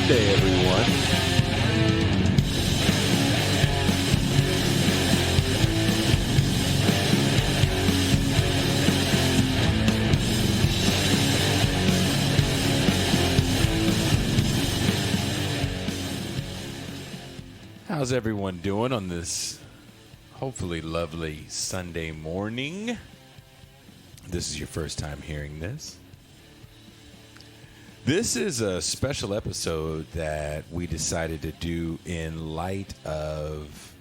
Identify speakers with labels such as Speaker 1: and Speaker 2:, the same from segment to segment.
Speaker 1: Sunday, everyone. How's everyone doing on this hopefully lovely Sunday morning? This is your first time hearing this. This is a special episode that we decided to do in light of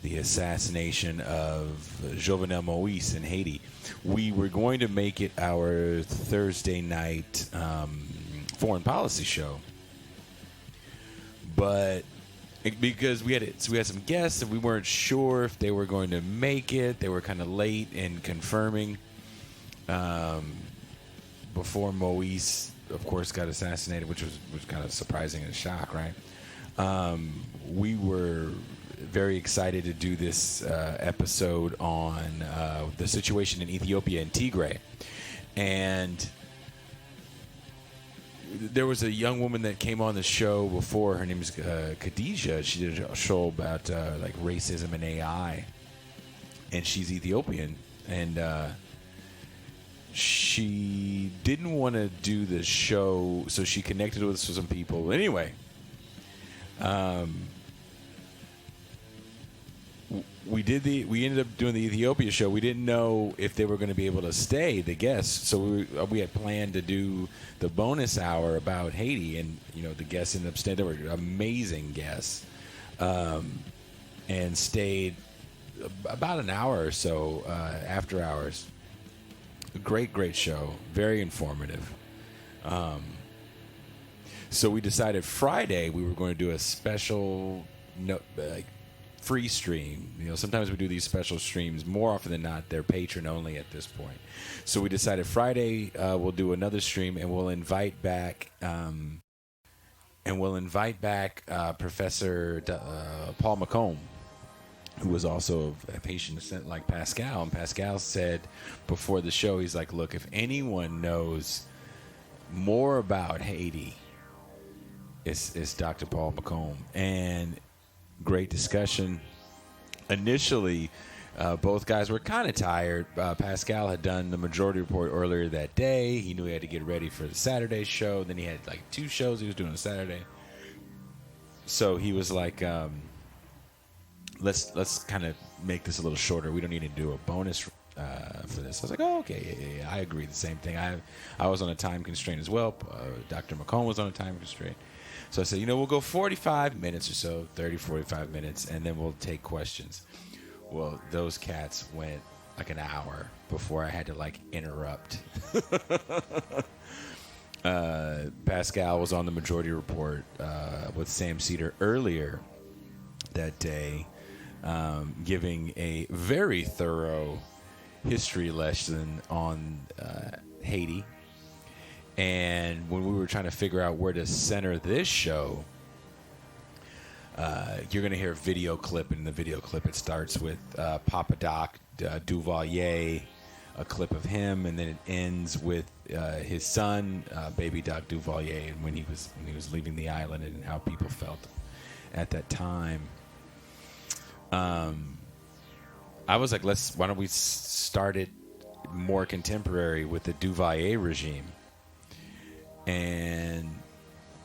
Speaker 1: the assassination of Jovenel Moise in Haiti. We were going to make it our Thursday night foreign policy show, but because we had some guests and we weren't sure if they were going to make it, they were kind of late in confirming before Moise, of course, got assassinated, which was kind of surprising and a shock, right? We were very excited to do this episode on the situation in Ethiopia and Tigray. And there was a young woman that came on the show before. Her name is Khadija. She did a show about like racism and AI. And she's Ethiopian. And she didn't want to do the show, so she connected with some people. Anyway, we ended up doing the Ethiopia show. We didn't know if they were going to be able to stay, the guests. So we had planned to do the bonus hour about Haiti, and the guests ended up staying. They were amazing guests, and stayed about an hour or so after hours. Great show, very informative. So we decided Friday we were going to do a special free stream. Sometimes we do these special streams. More often than not, they're patron only at this point. So we decided Friday we'll do another stream, and we'll invite back Professor Paul Mocombe, who was also of Haitian descent like Pascal. And Pascal said before the show, he's like, look, if anyone knows more about Haiti, it's Dr. Paul Mocombe. And great discussion. Initially, both guys were kind of tired. Pascal had done the Majority Report earlier that day. He knew he had to get ready for the Saturday show. Then he had like 2 shows he was doing on Saturday. So he was like, let's kind of make this a little shorter. We don't need to do a bonus for this. I was like, oh, okay, yeah, I agree. The same thing. I was on a time constraint as well. Dr. Mocombe was on a time constraint. So I said, we'll go 45 minutes or so, 30, 45 minutes, and then we'll take questions. Well, those cats went like an hour before I had to interrupt. Pascal was on the Majority Report with Sam Cedar earlier that day, giving a very thorough history lesson on Haiti. And when we were trying to figure out where to center this show, you're going to hear a video clip. In the video clip, it starts with Papa Doc Duvalier, a clip of him, and then it ends with his son, Baby Doc Duvalier, and when he was leaving the island and how people felt at that time. I was like, why don't we start it more contemporary with the Duvalier regime? And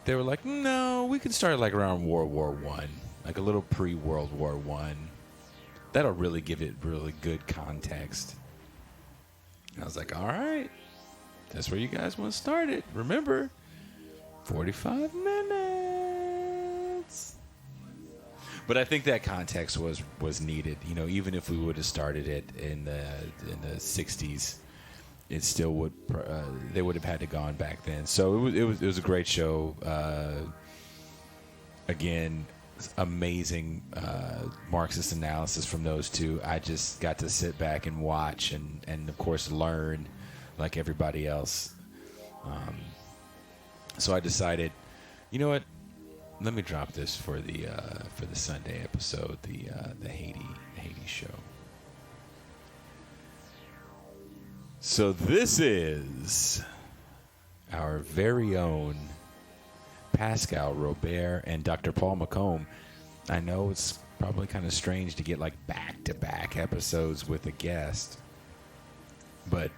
Speaker 1: they were like, no, we can start around World War I, like a little pre-World War I. That'll really give it really good context. And I was like, all right, that's where you guys want to start it. Remember, 45 minutes. But I think that context was needed. Even if we would have started it in the 60s, it still would. They would have had to gone back then. So it was a great show. Again, amazing Marxist analysis from those two. I just got to sit back and watch and of course learn like everybody else. So I decided, you know what? Let me drop this for the Sunday episode, the Haiti show. So this is our very own Pascal Robert and Dr. Paul Mocombe. I know it's probably kind of strange to get like back-to-back episodes with a guest, but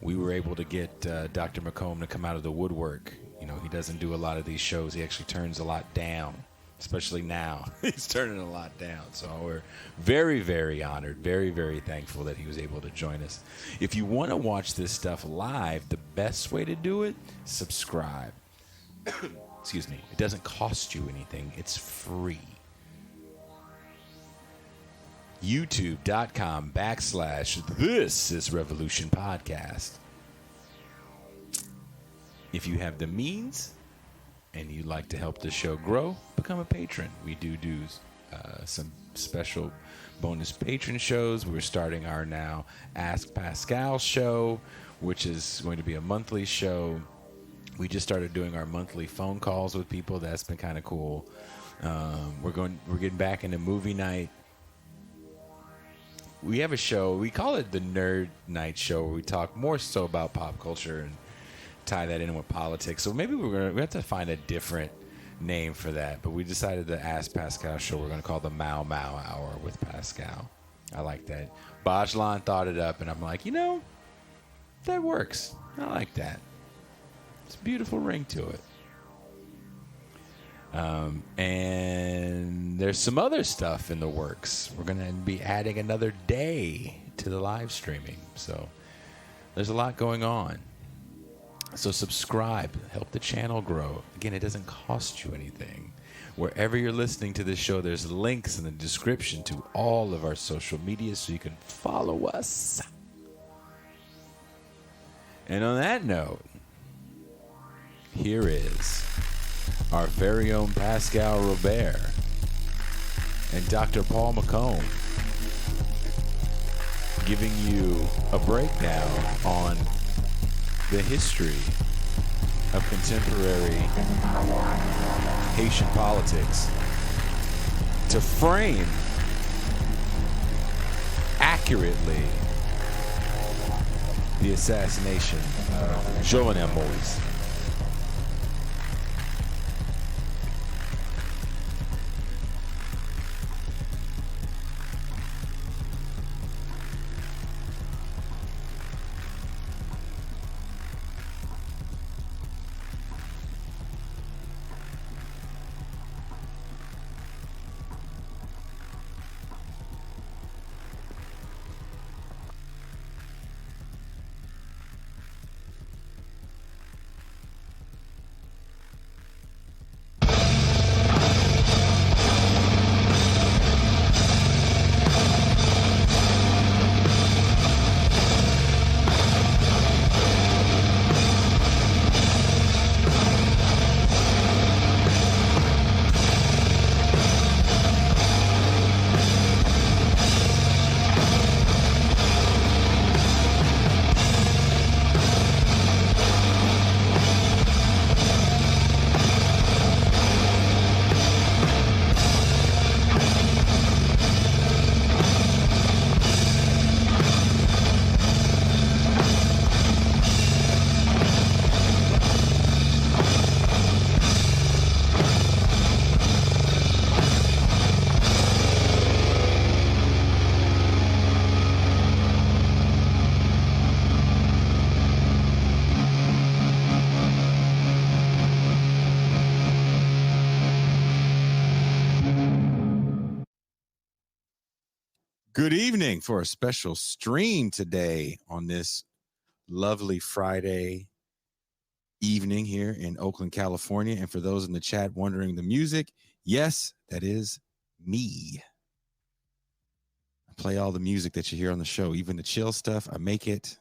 Speaker 1: we were able to get Dr. Mocombe to come out of the woodwork. You know, he doesn't do a lot of these shows. He actually turns a lot down, especially now. He's turning a lot down. So we're very, very honored, very, very thankful that he was able to join us. If you want to watch this stuff live, the best way to do it, subscribe. Excuse me. It doesn't cost you anything. It's free. YouTube.com/This is Revolution Podcast. If you have the means and you'd like to help the show grow, become a patron. We do some special bonus patron shows. We're starting our now Ask Pascal show, which is going to be a monthly show. We just started doing our monthly phone calls with people. That's been kind of cool. We're getting back into movie night. We have a show. We call it the Nerd Night Show, where we talk more so about pop culture and tie that in with politics. So maybe we have to find a different name for that. But we decided the Ask Pascal show we're going to call the Mau Mau Hour with Pascal. I like that. Bajlan thought it up, and I'm like, that works. I like that. It's a beautiful ring to it. And there's some other stuff in the works. We're going to be adding another day to the live streaming. So there's a lot going on. So subscribe, help the channel grow. Again, it doesn't cost you anything. Wherever you're listening to this show, there's links in the description to all of our social media so you can follow us. And on that note, here is our very own Pascal Robert and Dr. Paul Mocombe giving you a breakdown on the history of contemporary Haitian politics to frame accurately the assassination of Jovenel Moise. Good evening for a special stream today on this lovely Friday evening here in Oakland, California. And for those in the chat wondering the music, yes, that is me. I play all the music that you hear on the show, even the chill stuff. I make it.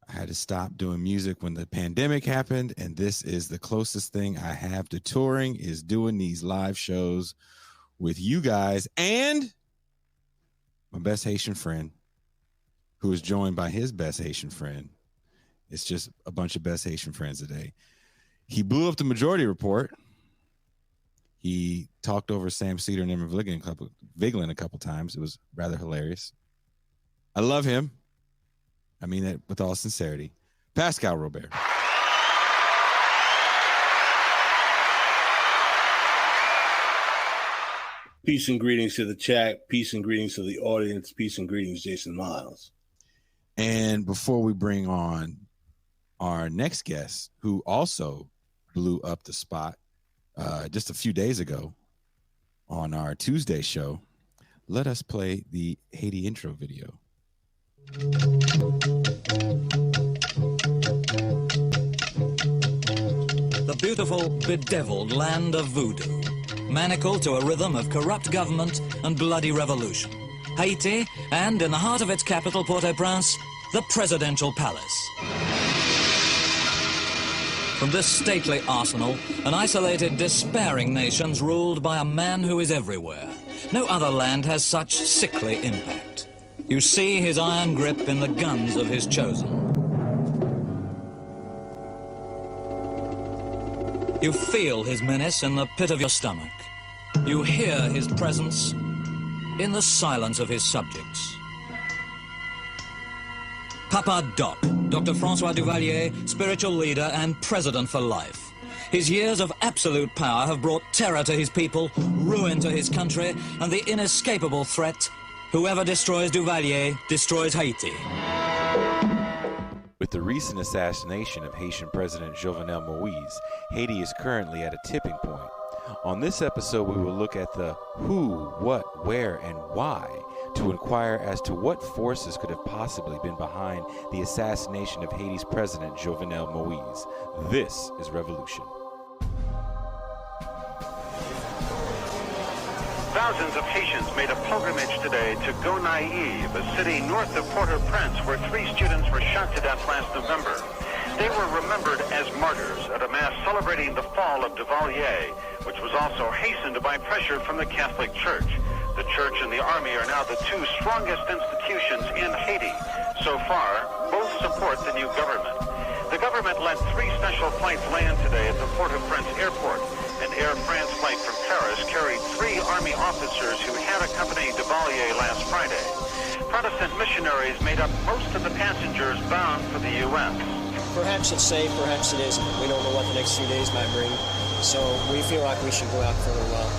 Speaker 1: I had to stop doing music when the pandemic happened, and this is the closest thing I have to touring, is doing these live shows with you guys and my best Haitian friend, who is joined by his best Haitian friend. It's just a bunch of best Haitian friends today. He blew up the Majority Report. He talked over Sam Cedar and Emma Vigeland a couple times. It was rather hilarious. I love him. I mean that with all sincerity. Pascal Robert.
Speaker 2: Peace and greetings to the chat. Peace and greetings to the audience. Peace and greetings, Jason Miles.
Speaker 1: And before we bring on our next guest, who also blew up the spot just a few days ago on our Tuesday show, let us play the Haiti intro video.
Speaker 3: The beautiful, bedeviled land of voodoo, manacled to a rhythm of corrupt government and bloody revolution. Haiti, and in the heart of its capital, Port-au-Prince, the presidential palace. From this stately arsenal, an isolated, despairing nation's ruled by a man who is everywhere. No other land has such sickly impact. You see his iron grip in the guns of his chosen. You feel his menace in the pit of your stomach. You hear his presence in the silence of his subjects. Papa Doc, Dr. Francois Duvalier, spiritual leader and president for life. His years of absolute power have brought terror to his people, ruin to his country, and the inescapable threat: whoever destroys Duvalier destroys Haiti.
Speaker 1: With the recent assassination of Haitian President Jovenel Moise, Haiti is currently at a tipping point. On this episode, we will look at the who, what, where, and why to inquire as to what forces could have possibly been behind the assassination of Haiti's President Jovenel Moise. This is Revolution.
Speaker 4: Thousands of Haitians made a pilgrimage today to Gonaïve, a city north of Port-au-Prince where 3 students were shot to death last November. They were remembered as martyrs at a mass celebrating the fall of Duvalier, which was also hastened by pressure from the Catholic Church. The church and the army are now the 2 strongest institutions in Haiti. So far, both support the new government. The government let 3 special flights land today at the Port-au-Prince airport. An Air France flight from Paris carried 3 army officers who had accompanied Duvalier last Friday. Protestant missionaries made up most of the passengers bound for the U.S.
Speaker 5: Perhaps it's safe, perhaps it isn't. We don't know what the next few days might bring, so we feel like we should go out for a little while.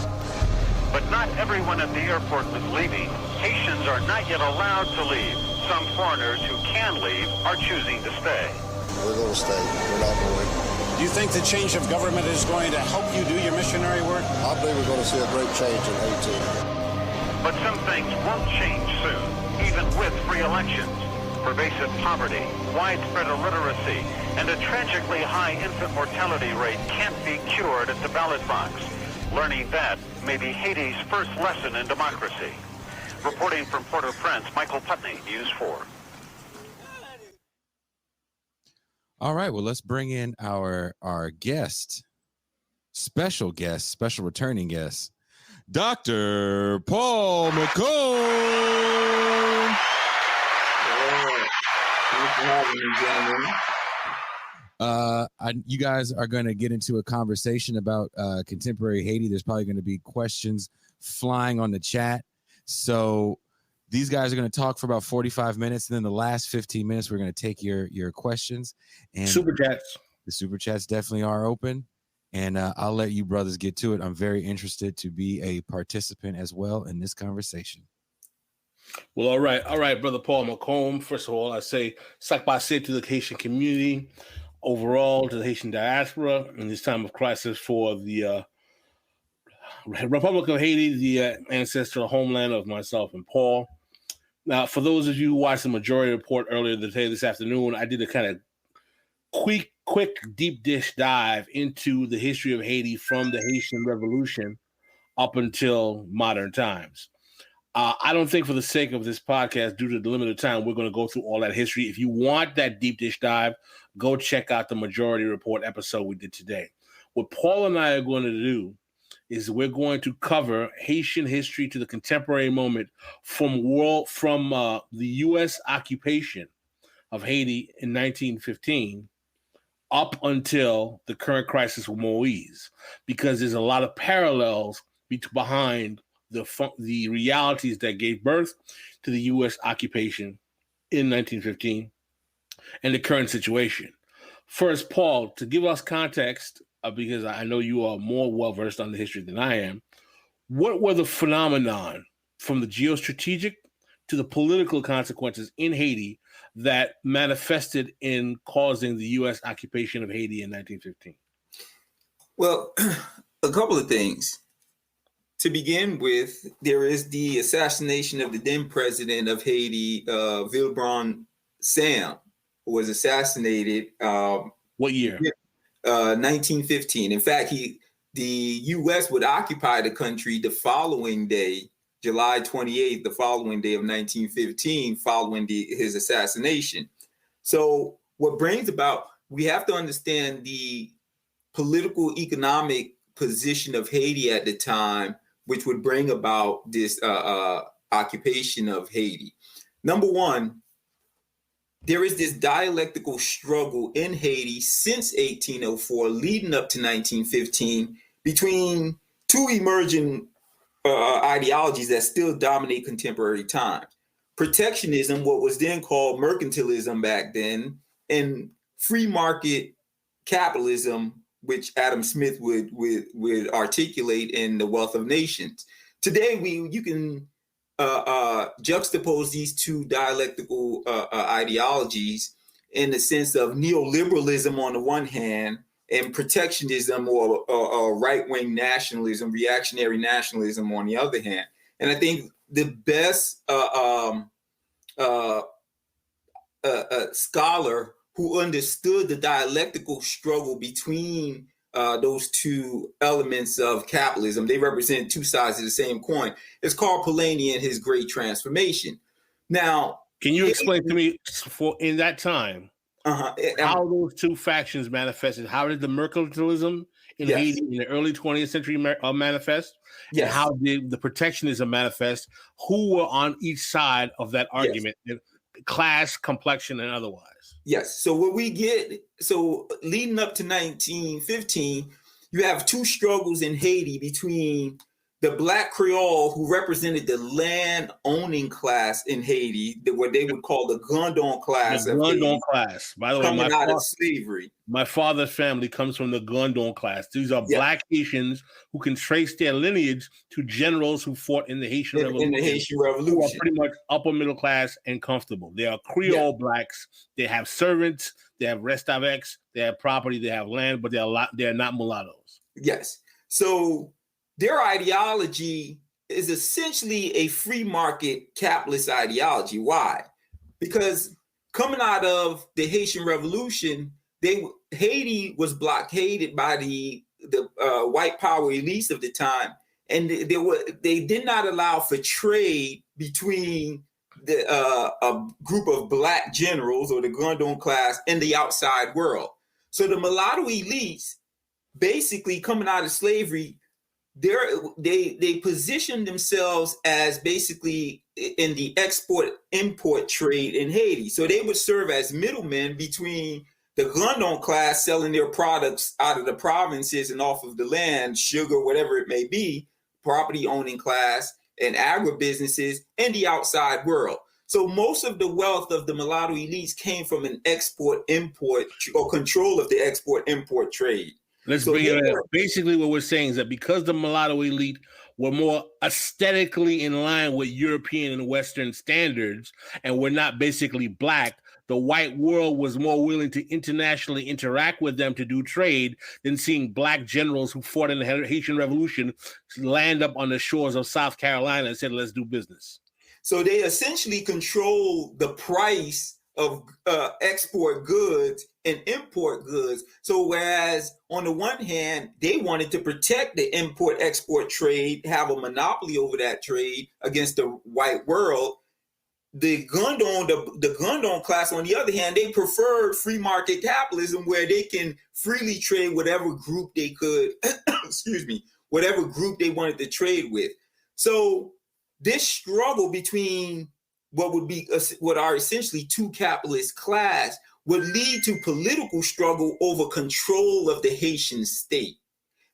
Speaker 4: But not everyone at the airport was leaving. Haitians are not yet allowed to leave. Some foreigners who can leave are choosing to stay.
Speaker 6: We're going to stay. We're not going.
Speaker 7: Do you think the change of government is going to help you do your missionary work?
Speaker 6: I believe we're going to see a great change in Haiti.
Speaker 4: But some things won't change soon, even with free elections. Pervasive poverty, widespread illiteracy, and a tragically high infant mortality rate can't be cured at the ballot box. Learning that may be Haiti's first lesson in democracy. Reporting from Port-au-Prince, Michael Putney, News 4.
Speaker 1: All right, well, let's bring in our guest, special returning guest, Dr. Paul Mocombe.
Speaker 8: Thanks for having me, gentlemen.
Speaker 1: You guys are going to get into a conversation about contemporary Haiti. There's probably going to be questions flying on the chat. So these guys are going to talk for about 45 minutes. And then the last 15 minutes, we're going to take your questions. And
Speaker 2: Super chats.
Speaker 1: The super chats definitely are open. And I'll let you brothers get to it. I'm very interested to be a participant as well in this conversation.
Speaker 2: Well, all right, Brother Paul Mocombe. First of all, I say to the Haitian community, overall to the Haitian diaspora in this time of crisis for the Republic of Haiti, the ancestral homeland of myself and Paul. Now, for those of you who watched the Majority Report earlier this afternoon, I did a kind of quick deep dish dive into the history of Haiti from the Haitian Revolution up until modern times. I don't think for the sake of this podcast, due to the limited time, we're going to go through all that history. If you want that deep dish dive, go check out the Majority Report episode we did today. What Paul and I are going to do is we're going to cover Haitian history to the contemporary moment from the U.S. occupation of Haiti in 1915 up until the current crisis with Moise, because there's a lot of parallels behind the realities that gave birth to the U.S. occupation in 1915 and the current situation. First, Paul, to give us context, because I know you are more well-versed on the history than I am, what were the phenomenon from the geostrategic to the political consequences in Haiti that manifested in causing the U.S. occupation of Haiti in 1915?
Speaker 8: Well, a couple of things. To begin with, there is the assassination of the then president of Haiti, Vilbron Sam, who was assassinated.
Speaker 2: What year?
Speaker 8: 1915. In fact, the U.S. would occupy the country the following day, July 28th, the following day of 1915, following his assassination. So what brings about, we have to understand the political economic position of Haiti at the time, which would bring about this occupation of Haiti. Number one, there is this dialectical struggle in Haiti since 1804, leading up to 1915, between two emerging ideologies that still dominate contemporary times. Protectionism, what was then called mercantilism back then, and free market capitalism, which Adam Smith would articulate in The Wealth of Nations. Today, you can juxtapose these two dialectical ideologies in the sense of neoliberalism on the one hand and protectionism or right-wing nationalism, reactionary nationalism on the other hand. And I think the best scholar who understood the dialectical struggle between those two elements of capitalism, they represent two sides of the same coin. It's called Polanyi and his Great Transformation. Now,
Speaker 2: can you explain to me, in that time, how those two factions manifested? How did the mercantilism in Haiti in the early 20th century manifest? Yes. And how did the protectionism manifest? Who were on each side of that argument? Yes. Class, complexion, and otherwise.
Speaker 8: Yes. So what we get, leading up to 1915, you have two struggles in Haiti between the Black Creole, who represented the land-owning class in Haiti, what they would call the Gondon class.
Speaker 2: The Gondon class. By the way,
Speaker 8: coming out of slavery.
Speaker 2: My father's family comes from the Gondon class. These are Black Haitians who can trace their lineage to generals who fought in the Haitian Revolution.
Speaker 8: In the Haitian Revolution.
Speaker 2: Who are pretty much upper middle class and comfortable. They are Creole Blacks. They have servants. They have rest avec. They have property. They have land, but they're not mulattoes.
Speaker 8: Yes. So their ideology is essentially a free market capitalist ideology. Why? Because coming out of the Haitian Revolution, Haiti was blockaded by the white power elites of the time, and they did not allow for trade between a group of Black generals or the Gondon class and the outside world. So the mulatto elites, basically coming out of slavery, they positioned themselves as basically in the export-import trade in Haiti. So they would serve as middlemen between the Gondon class selling their products out of the provinces and off of the land, sugar, whatever it may be, property-owning class and agribusinesses, and the outside world. So most of the wealth of the mulatto elites came from an export-import or control of the export-import trade.
Speaker 2: Let's bring it up. Basically, what we're saying is that because the mulatto elite were more aesthetically in line with European and Western standards and were not basically Black, the white world was more willing to internationally interact with them to do trade than seeing Black generals who fought in the Haitian Revolution land up on the shores of South Carolina and said, let's do business.
Speaker 8: So they essentially control the price of export goods and import goods. So whereas on the one hand, they wanted to protect the import-export trade, have a monopoly over that trade against the white world, the Gondon class, on the other hand, they preferred free market capitalism where they can freely trade whatever group they could, whatever group they wanted to trade with. So this struggle between what are essentially two capitalist class would lead to political struggle over control of the Haitian state.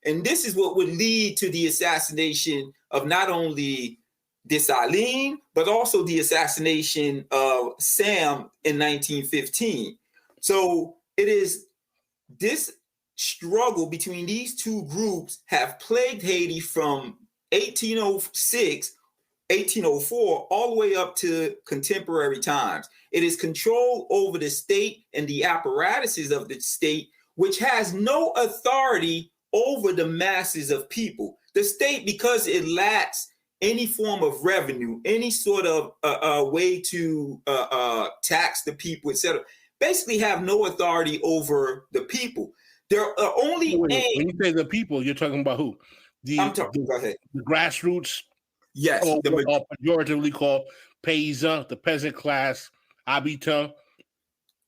Speaker 8: And this is what would lead to the assassination of not only Dessalines, but also the assassination of Sam in 1915. So it is this struggle between these two groups have plagued Haiti from 1806, 1804, all the way up to contemporary times. It is control over the state and the apparatuses of the state, which has no authority over the masses of people. The state, because it lacks any form of revenue, any sort of way to tax the people, etc., basically have no authority over the people. They're only
Speaker 2: when you say the people, you're talking about who?
Speaker 8: Go ahead.
Speaker 2: The grassroots.
Speaker 8: Yes,
Speaker 2: or pejoratively called paysans, the peasant class, habitants,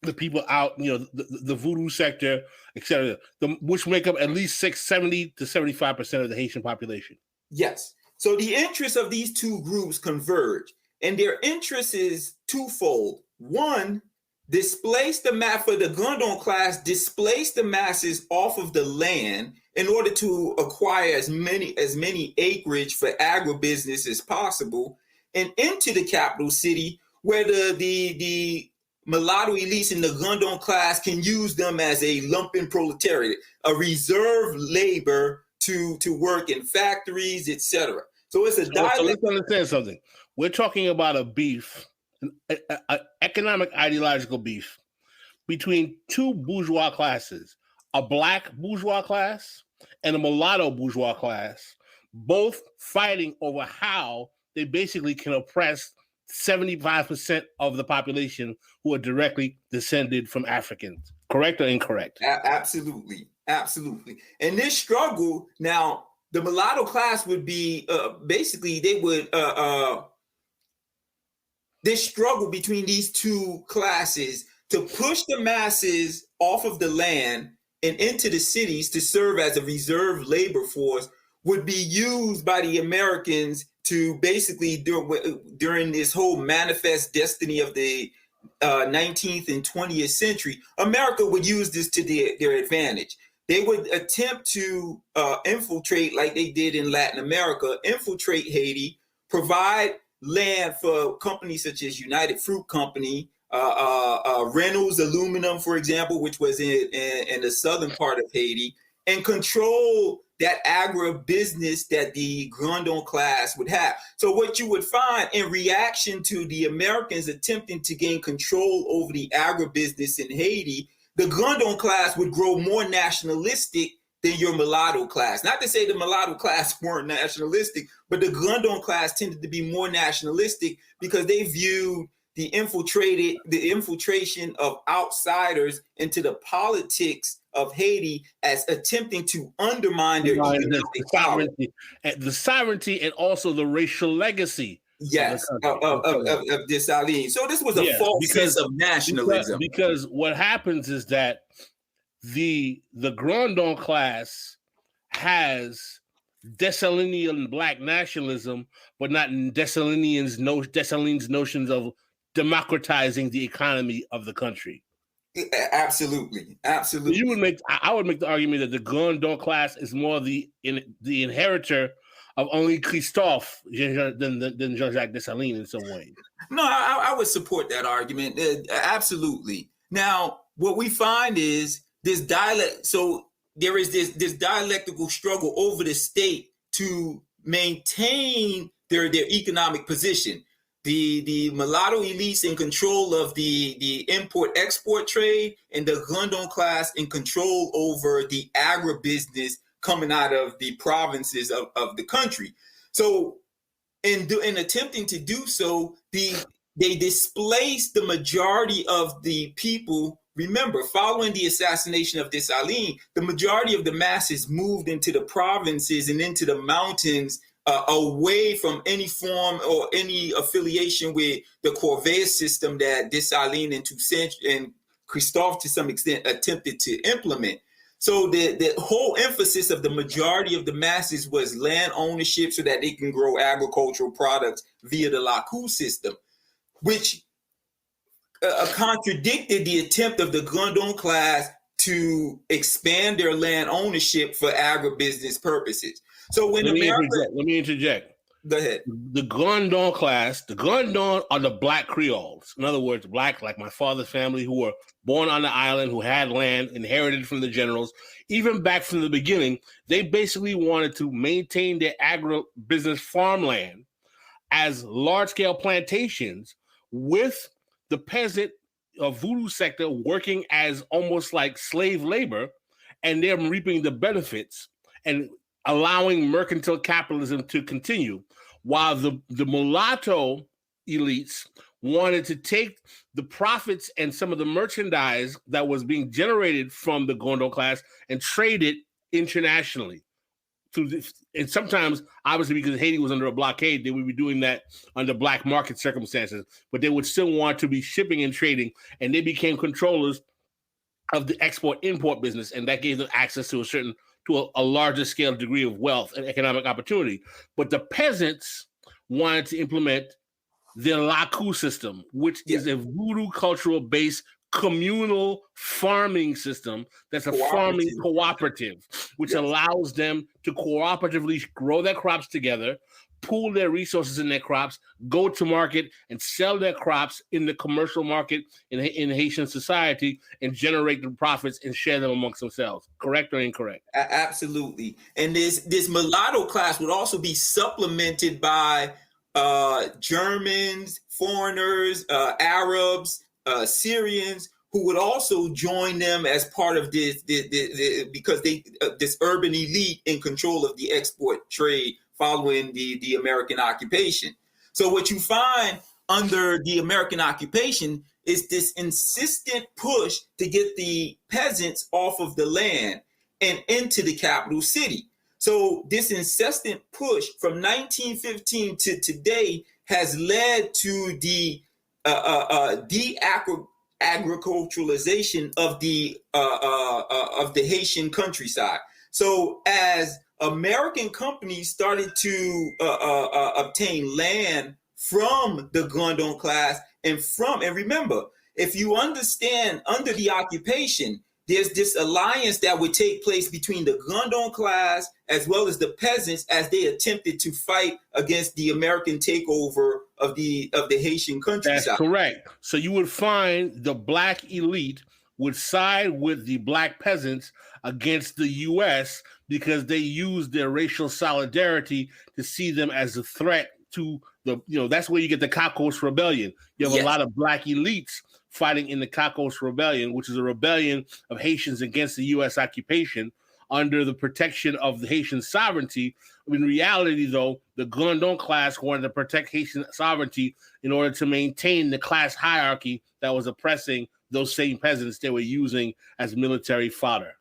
Speaker 2: the people out, the voodoo sector, etc., which make up at least 70 to 75% of the Haitian population.
Speaker 8: Yes. So the interests of these two groups converge, and their interest is twofold. One, displace the for the Gondon class, displace the masses off of the land in order to acquire as many acreage for agribusiness as possible, and into the capital city where the mulatto elites in the Gondon class can use them as a lumpen proletariat, a reserve labor to work in factories, etc. So it's a dialect.
Speaker 2: So let's understand something. We're talking about a beef, an economic ideological beef between two bourgeois classes, a black bourgeois class and a mulatto bourgeois class, both fighting over how they basically can oppress 75% of the population who are directly descended from Africans. Correct or incorrect?
Speaker 8: Absolutely. Absolutely. And this struggle, now, the mulatto class would be basically, they would, this struggle between these two classes to push the masses off of the land and into the cities to serve as a reserve labor force would be used by the Americans to basically, during this whole manifest destiny of the 19th and 20th century, America would use this to their advantage. They would attempt to infiltrate, like they did in Latin America, infiltrate Haiti, provide land for companies such as United Fruit Company, Reynolds Aluminum, for example, which was in the southern part of Haiti, and control that agribusiness that the Gondon class would have. So what you would find in reaction to the Americans attempting to gain control over the agribusiness in Haiti, the Gondon class would grow more nationalistic than your mulatto class. Not to say the mulatto class weren't nationalistic, but the Gondon class tended to be more nationalistic because they viewed the infiltration of outsiders into the politics of Haiti as attempting to undermine their economic power.
Speaker 2: The sovereignty and also the racial legacy.
Speaker 8: Yes, of Dessalines. So this was a false sense of nationalism.
Speaker 2: Because what happens is that the Grandon class has Dessalinian black nationalism, but not Dessalines' notions of democratizing the economy of the country.
Speaker 8: Absolutely.
Speaker 2: I would make the argument that the Grandon class is more the inheritor of only Christophe than Jean-Jacques Dessalines in some way.
Speaker 8: No, I would support that argument. Absolutely. Now, what we find is this dialect. So there is this dialectical struggle over the state to maintain their economic position. The mulatto elites in control of the import-export trade, and the Gondon class in control over the agribusiness coming out of the provinces of the country. So in attempting to do so, they displaced the majority of the people. Remember, following the assassination of Dessalines, the majority of the masses moved into the provinces and into the mountains, away from any form or any affiliation with the corvée system that Dessalines and Toussaint and Christophe to some extent attempted to implement. So the whole emphasis of the majority of the masses was land ownership so that they can grow agricultural products via the Lacou system, which contradicted the attempt of the Gondon class to expand their land ownership for agribusiness purposes. So when
Speaker 2: let me interject.
Speaker 8: Go ahead.
Speaker 2: The Gondon class, the Gondon are the black Creoles. In other words, black, like my father's family, who were born on the island, who had land, inherited from the generals. Even back from the beginning, they basically wanted to maintain their agribusiness farmland as large-scale plantations with the peasant voodoo sector working as almost like slave labor, and they're reaping the benefits and allowing mercantile capitalism to continue, while the mulatto elites wanted to take the profits and some of the merchandise that was being generated from the Gondon class and trade it internationally. And sometimes, obviously, because Haiti was under a blockade, they would be doing that under black market circumstances, but they would still want to be shipping and trading, and they became controllers of the export-import business, and that gave them access to a larger scale degree of wealth and economic opportunity. But the peasants wanted to implement the Laku system, which is a voodoo cultural-based communal farming system that's a farming cooperative, which allows them to cooperatively grow their crops together, pool their resources in their crops, go to market and sell their crops in the commercial market in Haitian society and generate the profits and share them amongst themselves. Correct or incorrect?
Speaker 8: Absolutely. And this mulatto class would also be supplemented by Germans, foreigners, Arabs, Syrians, who would also join them as part of this because this urban elite in control of the export trade following the American occupation. So what you find under the American occupation is this insistent push to get the peasants off of the land and into the capital city. So this incessant push from 1915 to today has led to the agriculturalization of the Haitian countryside. So as American companies started to obtain land from the Gondon class and remember, if you understand, under the occupation, there's this alliance that would take place between the Gondon class as well as the peasants as they attempted to fight against the American takeover of the Haitian countryside.
Speaker 2: That's correct. So you would find the black elite would side with the black peasants against the U.S. because they used their racial solidarity to see them as a threat to that's where you get the Cacos Rebellion. You have a lot of black elites fighting in the Cacos Rebellion, which is a rebellion of Haitians against the U.S. occupation under the protection of the Haitian sovereignty. In reality, though, the Gondon class wanted to protect Haitian sovereignty in order to maintain the class hierarchy that was oppressing those same peasants they were using as military fodder.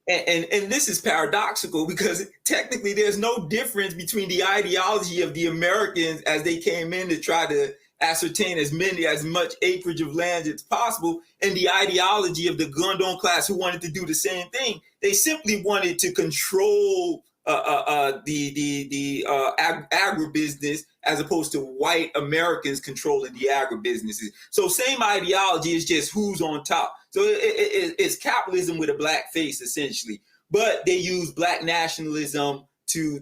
Speaker 8: And this is paradoxical because technically there's no difference between the ideology of the Americans as they came in to try to ascertain as much acreage of land as possible, and the ideology of the Gondon class who wanted to do the same thing. They simply wanted to control the agribusiness as opposed to white Americans controlling the agribusinesses. So same ideology, is just who's on top. So it's capitalism with a black face, essentially. But they use black nationalism to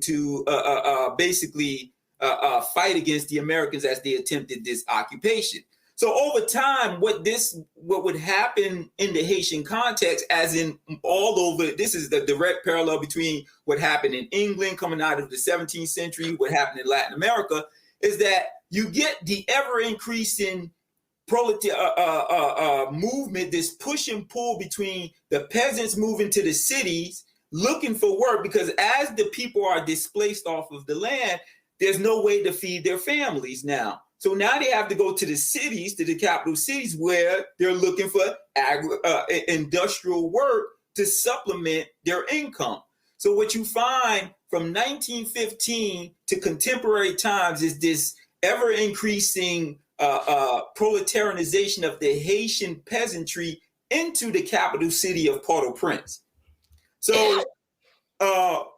Speaker 8: basically fight against the Americans as they attempted this occupation. So over time, what would happen in the Haitian context, as in all over, this is the direct parallel between what happened in England coming out of the 17th century, what happened in Latin America, is that you get the ever-increasing movement, this push and pull between the peasants moving to the cities, looking for work, because as the people are displaced off of the land, there's no way to feed their families now. So now they have to go to the cities, to the capital cities, where they're looking for industrial work to supplement their income. So what you find from 1915 to contemporary times is this ever-increasing proletarianization of the Haitian peasantry into the capital city of Port-au-Prince. So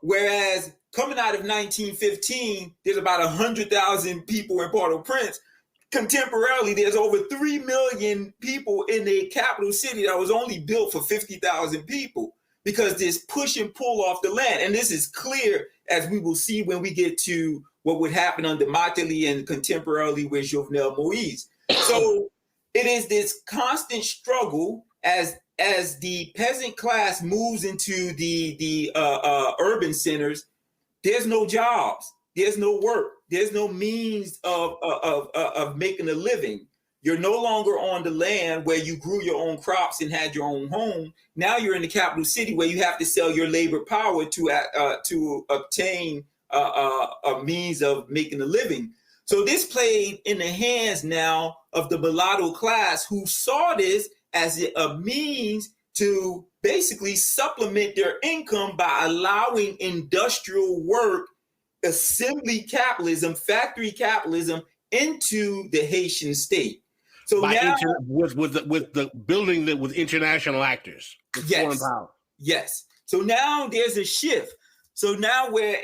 Speaker 8: whereas coming out of 1915, there's about 100,000 people in Port-au-Prince. Contemporarily, there's over 3 million people in the capital city that was only built for 50,000 people. because this push and pull off the land. And this is clear, as we will see when we get to what would happen under Martelly and contemporarily with Jovenel Moise. So it is this constant struggle as the peasant class moves into the urban centers. There's no jobs, there's no work, there's no means of making a living. You're no longer on the land where you grew your own crops and had your own home. Now you're in the capital city where you have to sell your labor power to obtain a means of making a living. So this played in the hands now of the mulatto class, who saw this as a means to basically supplement their income by allowing industrial work, assembly capitalism, factory capitalism into the Haitian state. So now,
Speaker 2: with the building that with international actors, with foreign power.
Speaker 8: Yes. So now there's a shift. So now we're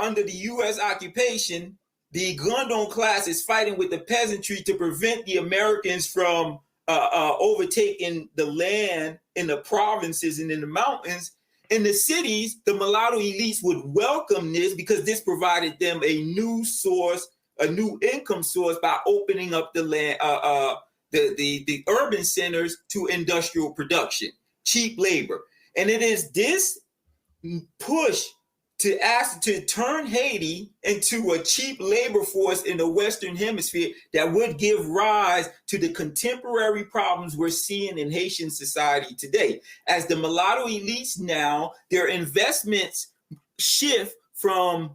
Speaker 8: under the U.S. occupation. The Gondon class is fighting with the peasantry to prevent the Americans from overtaking the land in the provinces and in the mountains. In the cities, the mulatto elites would welcome this because this provided them a new source, a new income source, by opening up the land, the urban centers to industrial production, cheap labor. And it is this push to ask to turn Haiti into a cheap labor force in the Western Hemisphere that would give rise to the contemporary problems we're seeing in Haitian society today. As the mulatto elites now, their investments shift from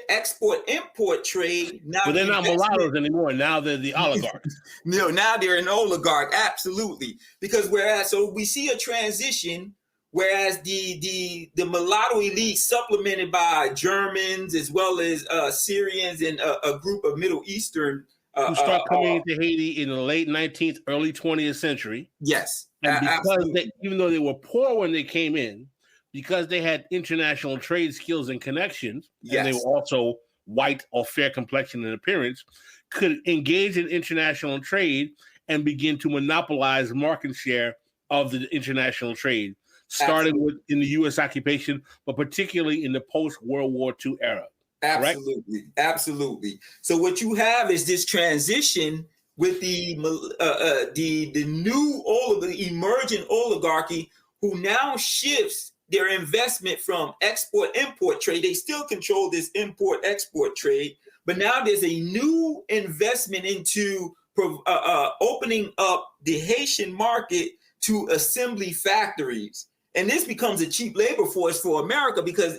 Speaker 8: export-import trade. Now,
Speaker 2: but they're not mulattoes anymore. Now they're the oligarchs.
Speaker 8: No, now they're an oligarch, absolutely. Because so we see a transition. Whereas the mulatto elite, supplemented by Germans as well as Syrians and a group of Middle Eastern
Speaker 2: who start coming into Haiti in the late 19th, early 20th century.
Speaker 8: Yes,
Speaker 2: and because even though they were poor when they came in, because they had international trade skills and connections, and they were also white or fair complexion in appearance, could engage in international trade and begin to monopolize market share of the international trade. Starting with in the U.S. occupation, but particularly in the post-World War II era.
Speaker 8: Absolutely, correct? Absolutely. So what you have is this transition with the emerging oligarchy, who now shifts their investment from export-import trade. They still control this import-export trade, but now there's a new investment into opening up the Haitian market to assembly factories. And this becomes a cheap labor force for America because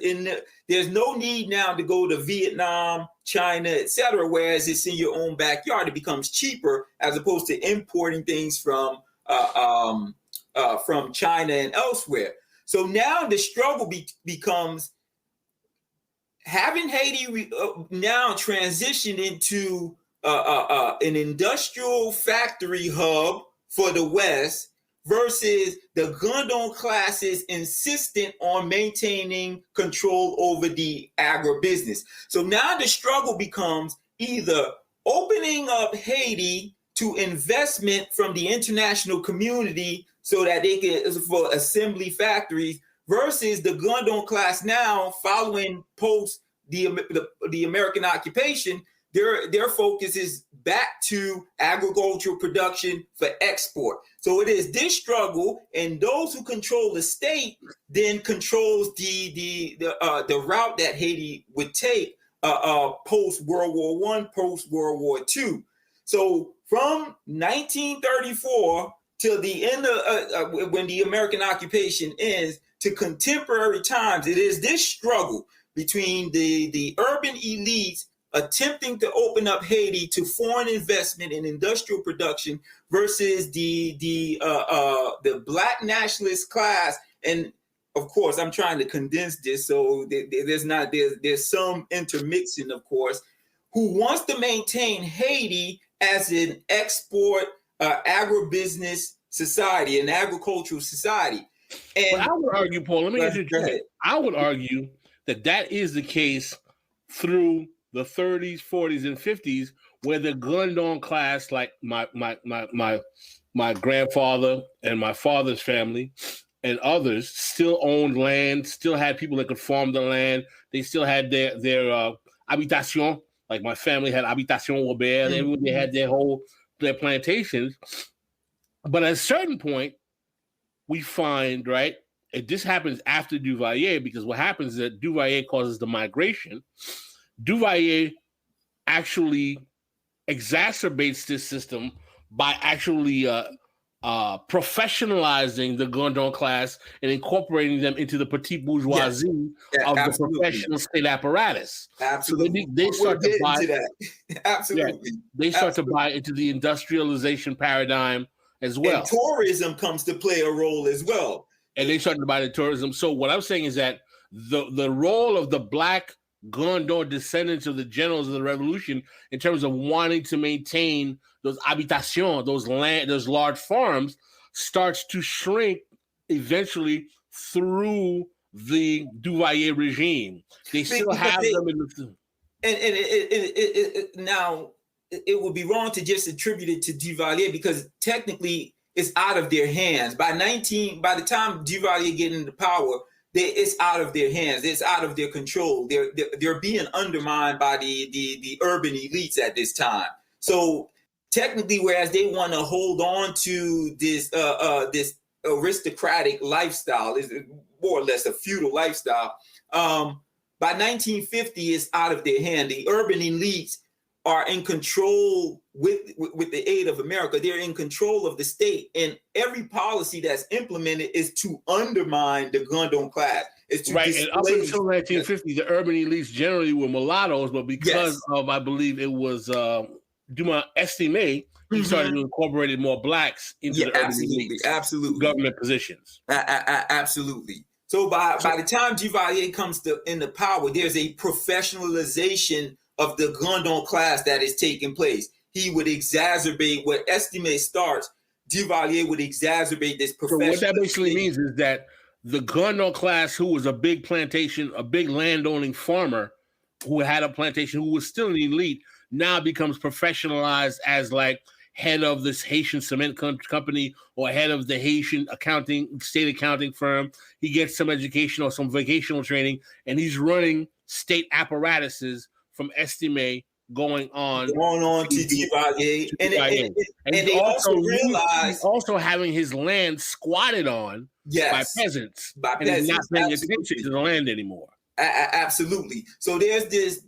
Speaker 8: there's no need now to go to Vietnam, China, etc. Whereas it's in your own backyard, it becomes cheaper as opposed to importing things from China and elsewhere. So now the struggle becomes having Haiti now transitioned into an industrial factory hub for the West, versus the Gondon classes insistent on maintaining control over the agribusiness. So now the struggle becomes either opening up Haiti to investment from the international community so that they can, for assembly factories, versus the Gondon class now following post the American occupation. Their focus is back to agricultural production for export. So it is this struggle, and those who control the state then controls the route that Haiti would take post World War I, post World War II. So from 1934 till the end of when the American occupation ends to contemporary times, it is this struggle between the urban elites attempting to open up Haiti to foreign investment in industrial production versus the Black nationalist class. And of course, I'm trying to condense this, so there's some intermixing, of course, who wants to maintain Haiti as an export agribusiness society, an agricultural society. And
Speaker 2: I would argue, Paul, let me interject. I would argue that is the case through the 30s, 40s, and 50s, where the Gondon class, like my grandfather and my father's family, and others still owned land, still had people that could farm the land. They still had their habitation. Like my family had habitation Robert. Everyone, they had their plantations. But at a certain point, we find, right, and this happens after Duvalier, because what happens is that Duvalier causes the migration. Duvalier actually exacerbates this system by actually professionalizing the Gondon class and incorporating them into the petite bourgeoisie of the professional state apparatus.
Speaker 8: Absolutely.
Speaker 2: So they start to buy
Speaker 8: into that. Absolutely.
Speaker 2: They start to buy into the industrialization paradigm as well.
Speaker 8: And tourism comes to play a role as well.
Speaker 2: And they started to buy the tourism. So what I'm saying is that the role of the Black Gondon descendants of the generals of the revolution in terms of wanting to maintain those habitations, those large farms, starts to shrink eventually through the Duvalier regime. They still have them in the...
Speaker 8: Now, it would be wrong to just attribute it to Duvalier, because technically it's out of their hands. By the time Duvalier get into power, it's out of their hands. It's out of their control. They're being undermined by the urban elites at this time. So technically, whereas they want to hold on to this aristocratic lifestyle, is more or less a feudal lifestyle. By 1950, it's out of their hand. The urban elites are in control with the aid of America. They're in control of the state, and every policy that's implemented is to undermine the Gondon class. It's to
Speaker 2: right, and up until 1950, the urban elites generally were mulattoes, but because of, I believe it was Dumas Estimé, he started to incorporate more blacks into the urban elites, government positions.
Speaker 8: Absolutely. So by the time Duvalier comes into power, there's a professionalization of the Gondon class that is taking place. He would exacerbate what Estimé starts. Duvalier would exacerbate this professionalization.
Speaker 2: So what that basically means is that the Gondon class, who was a big plantation, a big landowning farmer who had a plantation, who was still an elite, now becomes professionalized as like head of this Haitian cement company or head of the Haitian state accounting firm. He gets some education or some vocational training, and he's running state apparatuses from Estimé going on
Speaker 8: to Duvalier. And they also realize
Speaker 2: he's also having his land squatted on by peasants. And he's not paying attention to the land anymore.
Speaker 8: Absolutely. So there's this.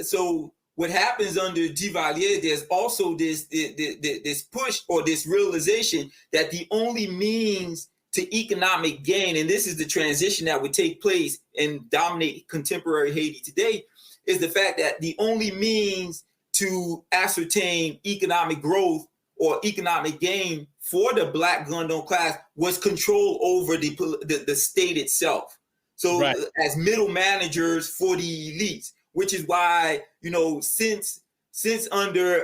Speaker 8: So what happens under Duvalier? There's also this push or this realization that the only means to economic gain, and this is the transition that would take place and dominate contemporary Haiti today, is the fact that the only means to ascertain economic growth or economic gain for the Black Gondon class was control over the state itself. So as middle managers for the elites, which is why, since under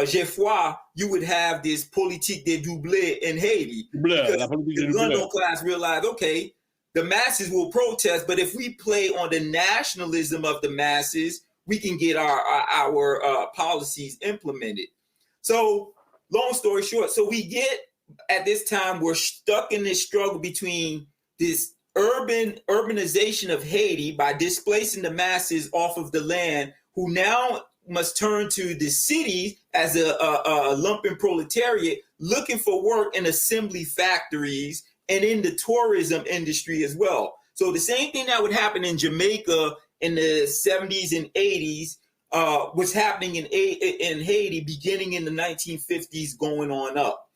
Speaker 8: Geoffroy, you would have this politique des doublés in Haiti. The Gondon class realized, okay, the masses will protest, but if we play on the nationalism of the masses, we can get our policies implemented. So, long story short, at this time, we're stuck in this struggle between this urbanization of Haiti by displacing the masses off of the land, who now must turn to the cities as a lumpen proletariat, looking for work in assembly factories and in the tourism industry as well. So the same thing that would happen in Jamaica in the 70s and 80s was happening in Haiti beginning in the 1950s going on up.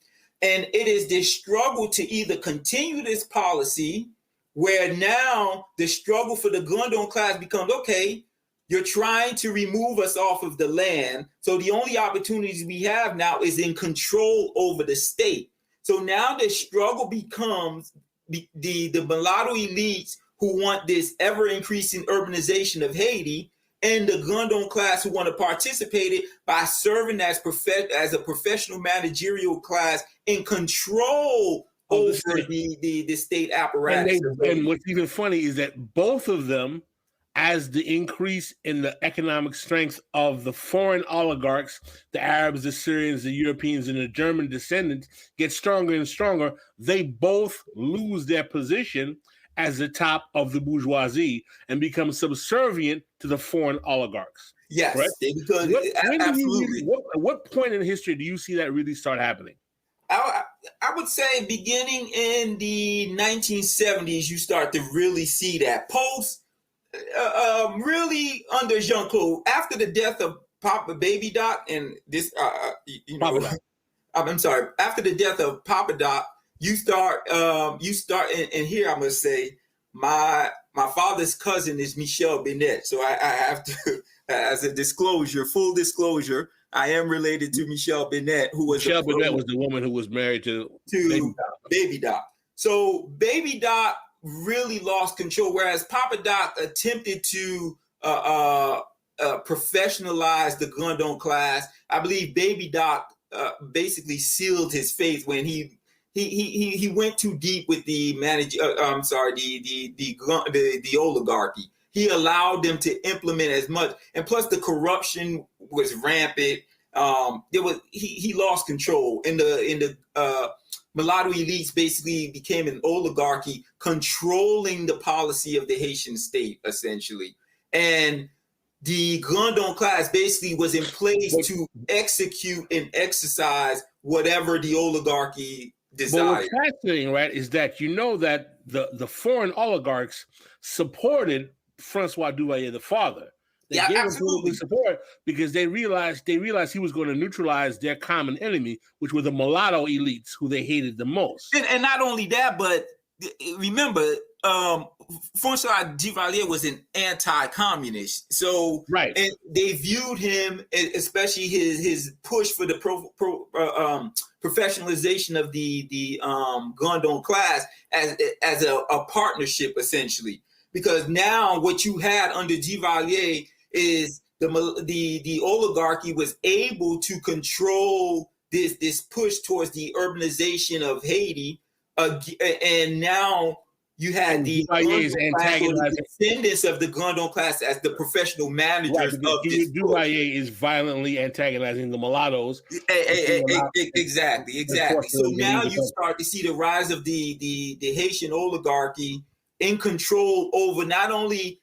Speaker 8: And it is this struggle to either continue this policy, where now the struggle for the Gondon class becomes, okay, you're trying to remove us off of the land, so the only opportunities we have now is in control over the state. So now the struggle becomes the mulatto elites who want this ever-increasing urbanization of Haiti, and the Gondon class who want to participate it by serving as a professional managerial class in control over the state apparatus.
Speaker 2: And what's even funny is that both of them as the increase in the economic strength of the foreign oligarchs, the Arabs, the Syrians, the Europeans, and the German descendants get stronger and stronger, they both lose their position as the top of the bourgeoisie and become subservient to the foreign oligarchs.
Speaker 8: Yes,
Speaker 2: right?
Speaker 8: because absolutely.
Speaker 2: At what point in history do you see that really start happening?
Speaker 8: I would say beginning in the 1970s, you start to really see that. Really under Jean-Claude, after the death of Papa Baby Doc, and this, I'm sorry, after the death of Papa Doc, you start, and here I must say, my father's cousin is Michelle Bennett, so I have to, as a disclosure, full disclosure, I am related to Michelle Bennett, who was
Speaker 2: Michelle Bennett was the woman who was married to
Speaker 8: Baby Doc. So Baby Doc really lost control, whereas Papa Doc attempted to professionalize the Gondon class. I believe Baby Doc basically sealed his fate when he went too deep with the the oligarchy. He allowed them to implement as much, and plus the corruption was rampant. He lost control, and the mulatto elites basically became an oligarchy controlling the policy of the Haitian state, essentially. And the Gondon class basically was in place to execute and exercise whatever the oligarchy desired.
Speaker 2: But what's fascinating, right, is that you know that the foreign oligarchs supported Francois Duvalier, the father. They gave him political support because they realized he was going to neutralize their common enemy, which were the mulatto elites who they hated the most.
Speaker 8: And not only that, but remember, Francois Duvalier was an anti-communist. So
Speaker 2: right.
Speaker 8: And they viewed him, especially his push for the professionalization of the Gondon class as a partnership, essentially. Because now what you had under Duvalier is the oligarchy was able to control this push towards the urbanization of Haiti, and now you had the descendants of the Gondon class as the professional managers of this.
Speaker 2: Duvalier is violently antagonizing the mulattoes.
Speaker 8: Exactly. So now you start to see the rise of the Haitian oligarchy in control over not only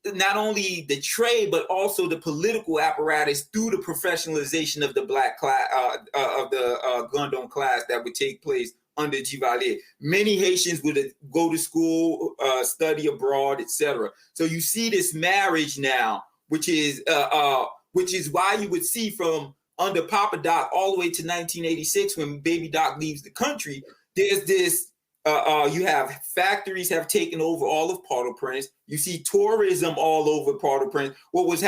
Speaker 8: the trade, but also the political apparatus through the professionalization of the black class, of the Gondon class that would take place under Duvalier. Many Haitians would go to school, study abroad, etc. So you see this marriage now, which is why you would see from under Papa Doc all the way to 1986 when Baby Doc leaves the country. There's this. You have factories have taken over all of Port-au-Prince. You see tourism all over Port-au-Prince. What's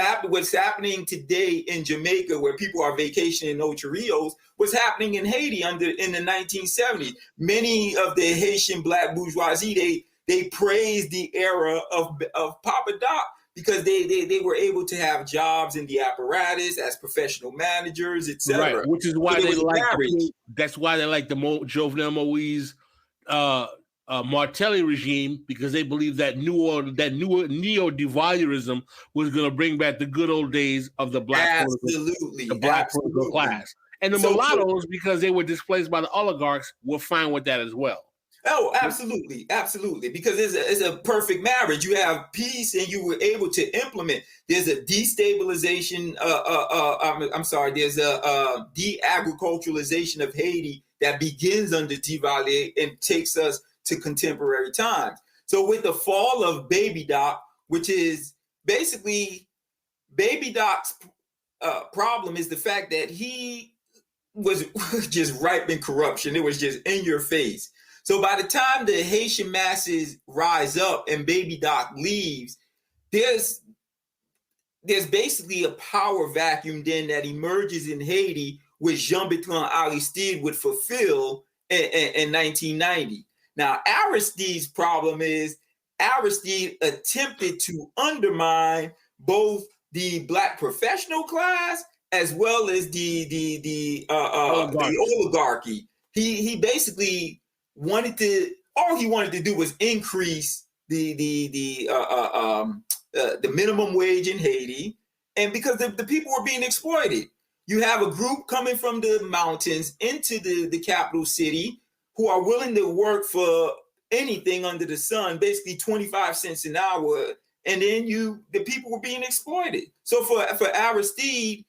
Speaker 8: happening today in Jamaica, where people are vacationing in Ocho Rios, was happening in Haiti in the 1970s. Many of the Haitian black bourgeoisie, they praised the era of Papa Doc because they were able to have jobs in the apparatus as professional managers, etc.
Speaker 2: Right, which is why they like that's why they like the Jovenel Moise Martelly regime, because they believe that neo-devaluerism was going to bring back the good old days of the black political class. And the mulattoes, because they were displaced by the oligarchs, were fine with that as well.
Speaker 8: Oh, absolutely. Because it's a perfect marriage. You have peace and you were able to implement. There's a destabilization. There's a de-agriculturalization of Haiti that begins under Duvalier and takes us to contemporary times. So with the fall of Baby Doc, which is basically Baby Doc's problem is the fact that he was just ripe in corruption. It was just in your face. So by the time the Haitian masses rise up and Baby Doc leaves, there's basically a power vacuum then that emerges in Haiti, which Jean-Bertrand Aristide would fulfill in 1990. Now, Aristide's problem is Aristide attempted to undermine both the black professional class as well as the oligarchy. He basically wanted to. All he wanted to do was increase the the minimum wage in Haiti, and because the people were being exploited. You have a group coming from the mountains into the capital city who are willing to work for anything under the sun, basically 25 cents an hour, and then the people were being exploited. So for Aristide,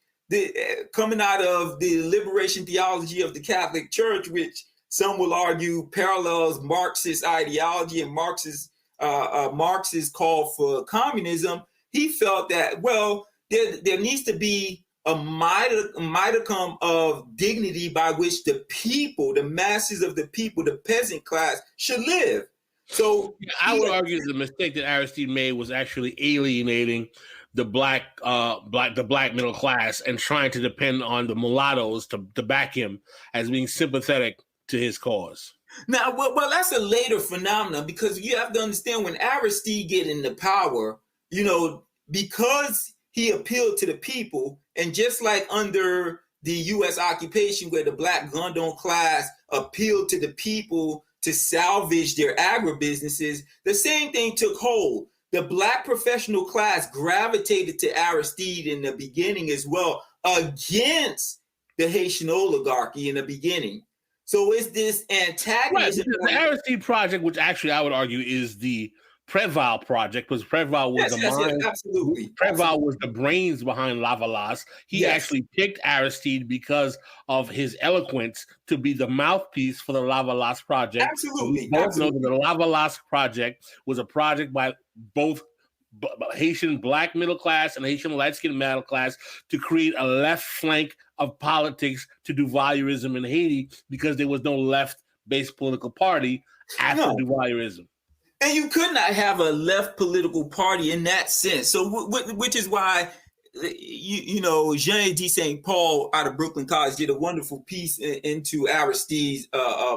Speaker 8: coming out of the liberation theology of the Catholic Church, which some will argue parallels Marxist ideology and Marxist call for communism, he felt that, well, there needs to be a modicum of dignity by which the people, the masses of the people, the peasant class should live. So
Speaker 2: I would argue the mistake that Aristide made was actually alienating the black middle class and trying to depend on the mulattoes to back him as being sympathetic to his cause.
Speaker 8: Now, well, that's a later phenomenon, because you have to understand, when Aristide get into power, because he appealed to the people, and just like under the U.S. occupation, where the black Gondon class appealed to the people to salvage their agribusinesses, the same thing took hold. The black professional class gravitated to Aristide in the beginning as well, against the Haitian oligarchy in the beginning. So it's this antagonism.
Speaker 2: Right, the Aristide project, which actually I would argue is the Preval project, because Preval was
Speaker 8: absolutely.
Speaker 2: Preval was the brains behind Lavalas. He actually picked Aristide because of his eloquence to be the mouthpiece for the Lavalas project.
Speaker 8: Absolutely.
Speaker 2: We both know that the Lavalas project was a project by both Haitian black middle class and Haitian light-skinned middle class to create a left flank of politics to do voyeurism in Haiti, because there was no left-based political party after voyeurism.
Speaker 8: And you could not have a left political party in that sense. So, which is why, Jean D. St. Paul out of Brooklyn College did a wonderful piece into Aristide's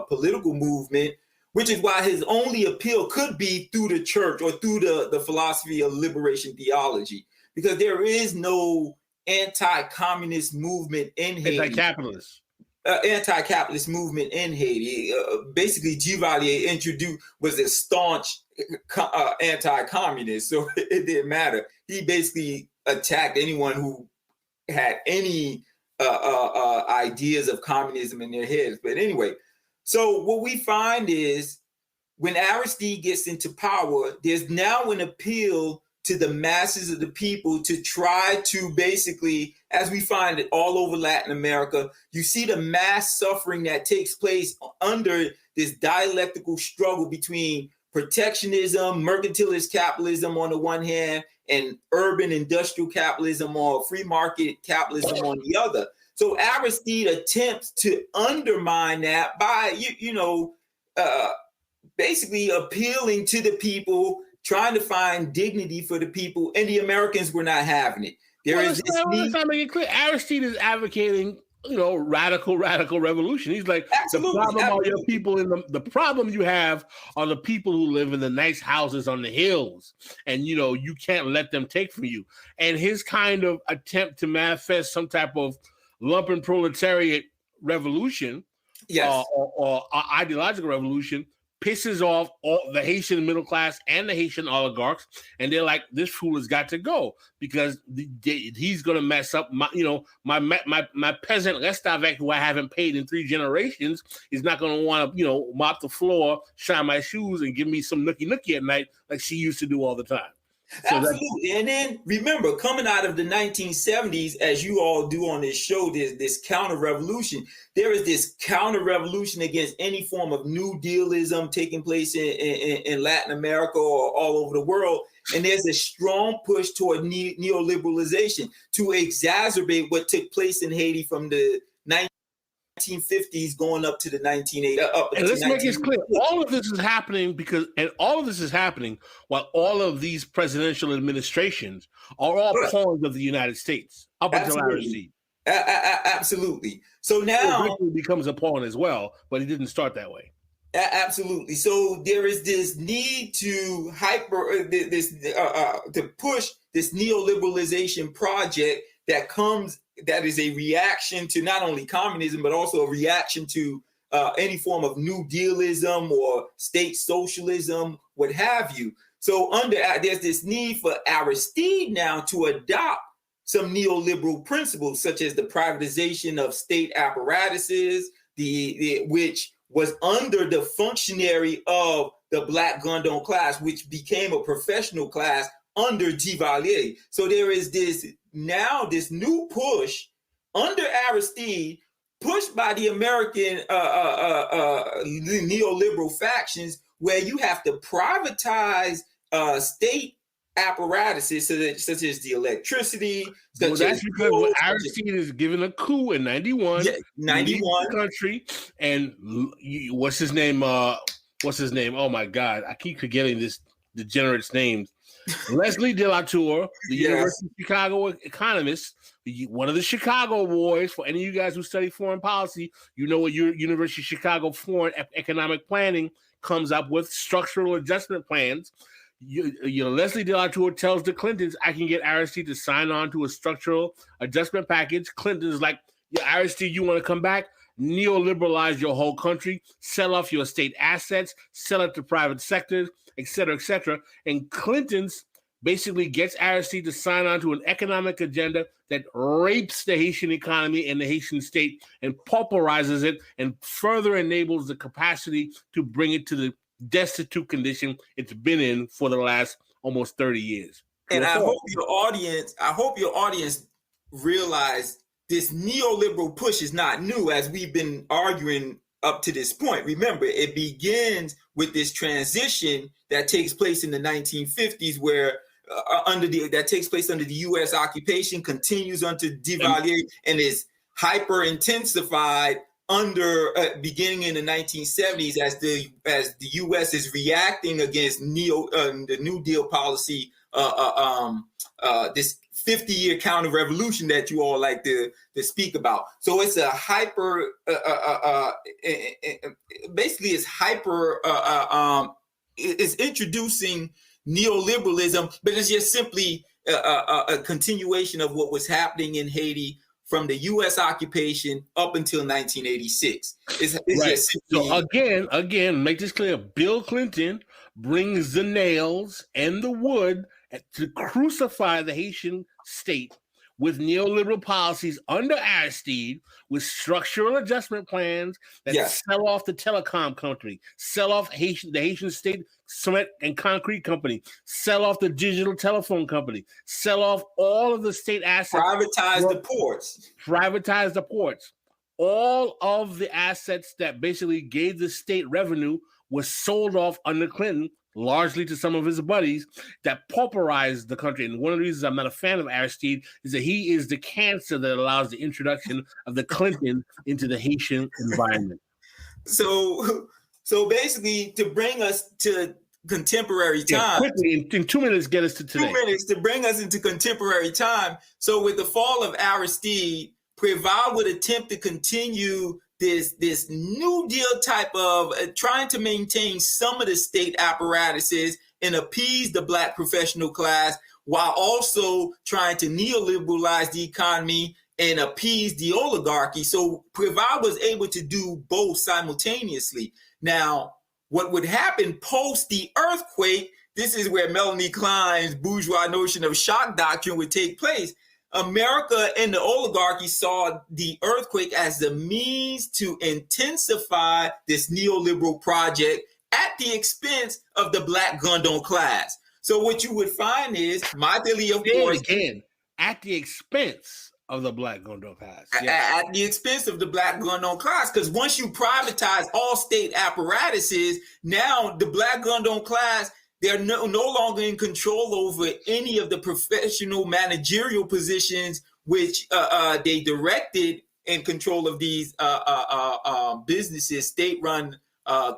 Speaker 8: political movement, which is why his only appeal could be through the church or through the philosophy of liberation theology, because there is no anti-communist movement in Haiti.
Speaker 2: Anti-capitalist.
Speaker 8: Anti-capitalist movement in Haiti. Basically, Duvalier was a staunch anti-communist, so it didn't matter. He basically attacked anyone who had any ideas of communism in their heads. But anyway, so what we find is, when Aristide gets into power, there's now an appeal to the masses of the people to try to basically, as we find it all over Latin America, you see the mass suffering that takes place under this dialectical struggle between protectionism, mercantilist capitalism on the one hand, and urban industrial capitalism or free market capitalism on the other. So Aristide attempts to undermine that by, basically appealing to the people, trying to find dignity for the people, and the Americans were not having it.
Speaker 2: Let's make it clear. Aristide is advocating, radical revolution. He's like, the problem are your people the problem you have are the people who live in the nice houses on the hills, and you can't let them take from you. And his kind of attempt to manifest some type of lumpen proletariat revolution, or ideological revolution, pisses off all the Haitian middle class and the Haitian oligarchs, and they're like, this fool has got to go, because he's going to mess up my peasant Restavek, who I haven't paid in 3 generations, is not going to want to mop the floor, shine my shoes, and give me some nookie at night like she used to do all the time. So
Speaker 8: absolutely. And then remember, coming out of the 1970s, as you all do on this show, there's this counter-revolution. There is this counter-revolution against any form of New Dealism taking place in Latin America or all over the world. And there's a strong push toward neoliberalization to exacerbate what took place in Haiti from the 1950s going up to the 1980s.
Speaker 2: And let's make this clear. All of this is happening while all of these presidential administrations are all pawns of the United States up until Aristide.
Speaker 8: Absolutely. So now
Speaker 2: he becomes a pawn as well, but he didn't start that way.
Speaker 8: Absolutely. So there is this need to to push this neoliberalization project that is a reaction to not only communism, but also a reaction to any form of New Dealism or state socialism, what have you. So there's this need for Aristide now to adopt some neoliberal principles, such as the privatization of state apparatuses, which was under the functionary of the Black Gondon class, which became a professional class under Duvalier. So there is this new push under Aristide, pushed by the American neoliberal factions, where you have to privatize state apparatuses such as the electricity.
Speaker 2: Well, that's because Aristide is given a coup in 91.
Speaker 8: Yeah, 91
Speaker 2: country, and what's his name? Oh my God, I keep forgetting this degenerate's names. Leslie De La Tour, the University of Chicago economist, one of the Chicago boys. For any of you guys who study foreign policy, you know what your University of Chicago foreign economic planning comes up with structural adjustment plans. Leslie De La Tour tells the Clintons, I can get Aristide to sign on to a structural adjustment package. Clinton's like, Aristide, you want to come back? Neoliberalize your whole country, sell off your state assets, sell it to private sectors, et cetera, et cetera. And Clinton's basically gets Aristide to sign on to an economic agenda that rapes the Haitian economy and the Haitian state and pauperizes it and further enables the capacity to bring it to the destitute condition it's been in for the last almost 30 years.
Speaker 8: And I hope your audience realize this neoliberal push is not new, as we've been arguing up to this point. Remember, it begins with this transition that takes place in the 1950s, where that takes place under the U.S. occupation, continues under Duvalier, and is hyper intensified beginning in the 1970s as the U.S. is reacting against the New Deal policy, this 50-year counter-revolution that you all like to speak about. So it's a it's introducing neoliberalism, but it's just simply a continuation of what was happening in Haiti from the U.S. occupation up until 1986. It's
Speaker 2: right.
Speaker 8: Simply...
Speaker 2: So again, make this clear. Bill Clinton brings the nails and the wood to crucify the Haitian state with neoliberal policies under Aristide, with structural adjustment plans that sell off the telecom company, sell off the Haitian state cement and concrete company, sell off the digital telephone company, sell off all of the state assets.
Speaker 8: Privatize the ports. All of the assets that basically gave the state revenue was sold off under Clinton, largely to some of his buddies, that pauperized the country. And one of the reasons I'm not a fan of Aristide is that he is the cancer that allows the introduction of the Clinton into the Haitian environment. So basically, to bring us to contemporary time.
Speaker 2: Quickly, in 2 minutes, get us to today.
Speaker 8: 2 minutes to bring us into contemporary time. So with the fall of Aristide, Préval would attempt to continue this New Deal type of trying to maintain some of the state apparatuses and appease the Black professional class, while also trying to neoliberalize the economy and appease the oligarchy. So Préval was able to do both simultaneously. Now, what would happen post the earthquake, this is where Melanie Klein's bourgeois notion of shock doctrine would take place. America and the oligarchy saw the earthquake as the means to intensify this neoliberal project at the expense of the Black Gondon class. So what you would find is, my theory, of course,
Speaker 2: again, at the expense of the Black Gondon class.
Speaker 8: At the expense of the Black Gondon class, because once you privatize all state apparatuses, now the Black Gondon class, they're no longer in control over any of the professional managerial positions which they directed in control of these businesses, state-run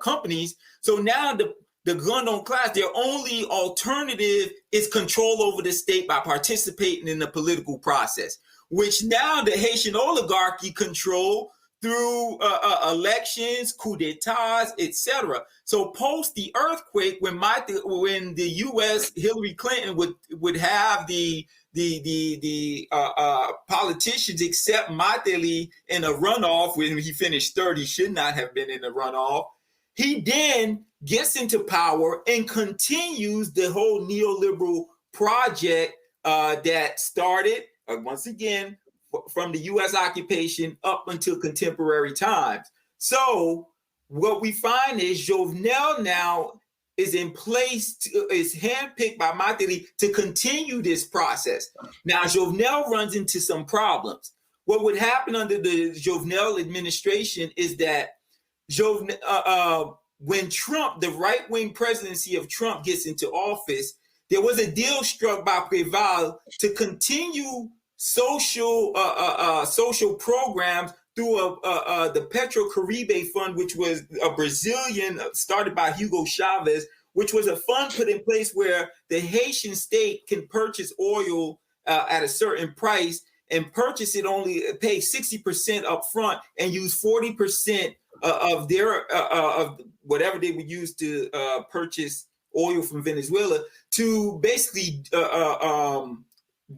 Speaker 8: companies. So now the Gondon class, their only alternative is control over the state by participating in the political process, which now the Haitian oligarchy control through elections, coups d'etats, etc. So post the earthquake, when the U.S. Hillary Clinton would have the politicians accept Mateli in a runoff when he finished third, he should not have been in a runoff. he then gets into power and continues the whole neoliberal project that started, once again, from the U.S. occupation up until contemporary times. So what we find is Jovenel now is in place, is handpicked by Martelly to continue this process. Now, Jovenel runs into some problems. What would happen under the Jovenel administration is that when Trump, the right-wing presidency of Trump, gets into office, there was a deal struck by Preval to continue social programs through the Petro Caribe Fund, which was a Brazilian, started by Hugo Chavez, which was a fund put in place where the Haitian state can purchase oil at a certain price and purchase it, only pay 60% up front and use 40% of their of whatever they would use to purchase oil from Venezuela to basically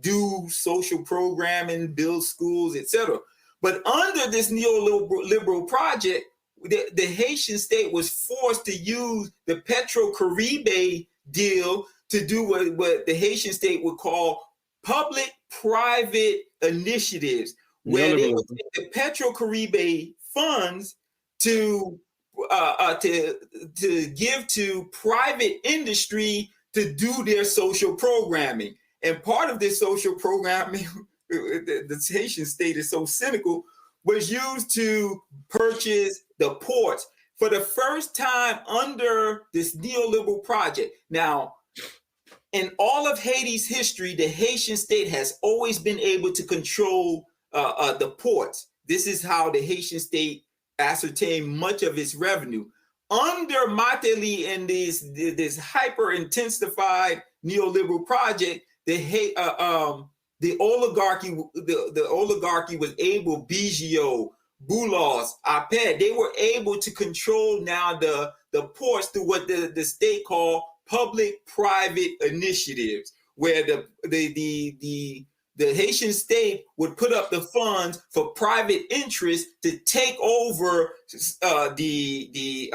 Speaker 8: do social programming, build schools, etc. But under this neoliberal project, the Haitian state was forced to use the Petro Caribe deal to do what the Haitian state would call public-private initiatives, where they would take the Petro Caribe funds to give to private industry to do their social programming. And part of this social programming, the Haitian state is so cynical, was used to purchase the ports for the first time under this neoliberal project. Now, in all of Haiti's history, the Haitian state has always been able to control the ports. This is how the Haitian state ascertained much of its revenue. Under Martelly and this hyper-intensified neoliberal project, the oligarchy was able, Biggio, Boulos, Aped, they were able to control now the ports through what the state called public-private initiatives, where the Haitian state would put up the funds for private interests to take over the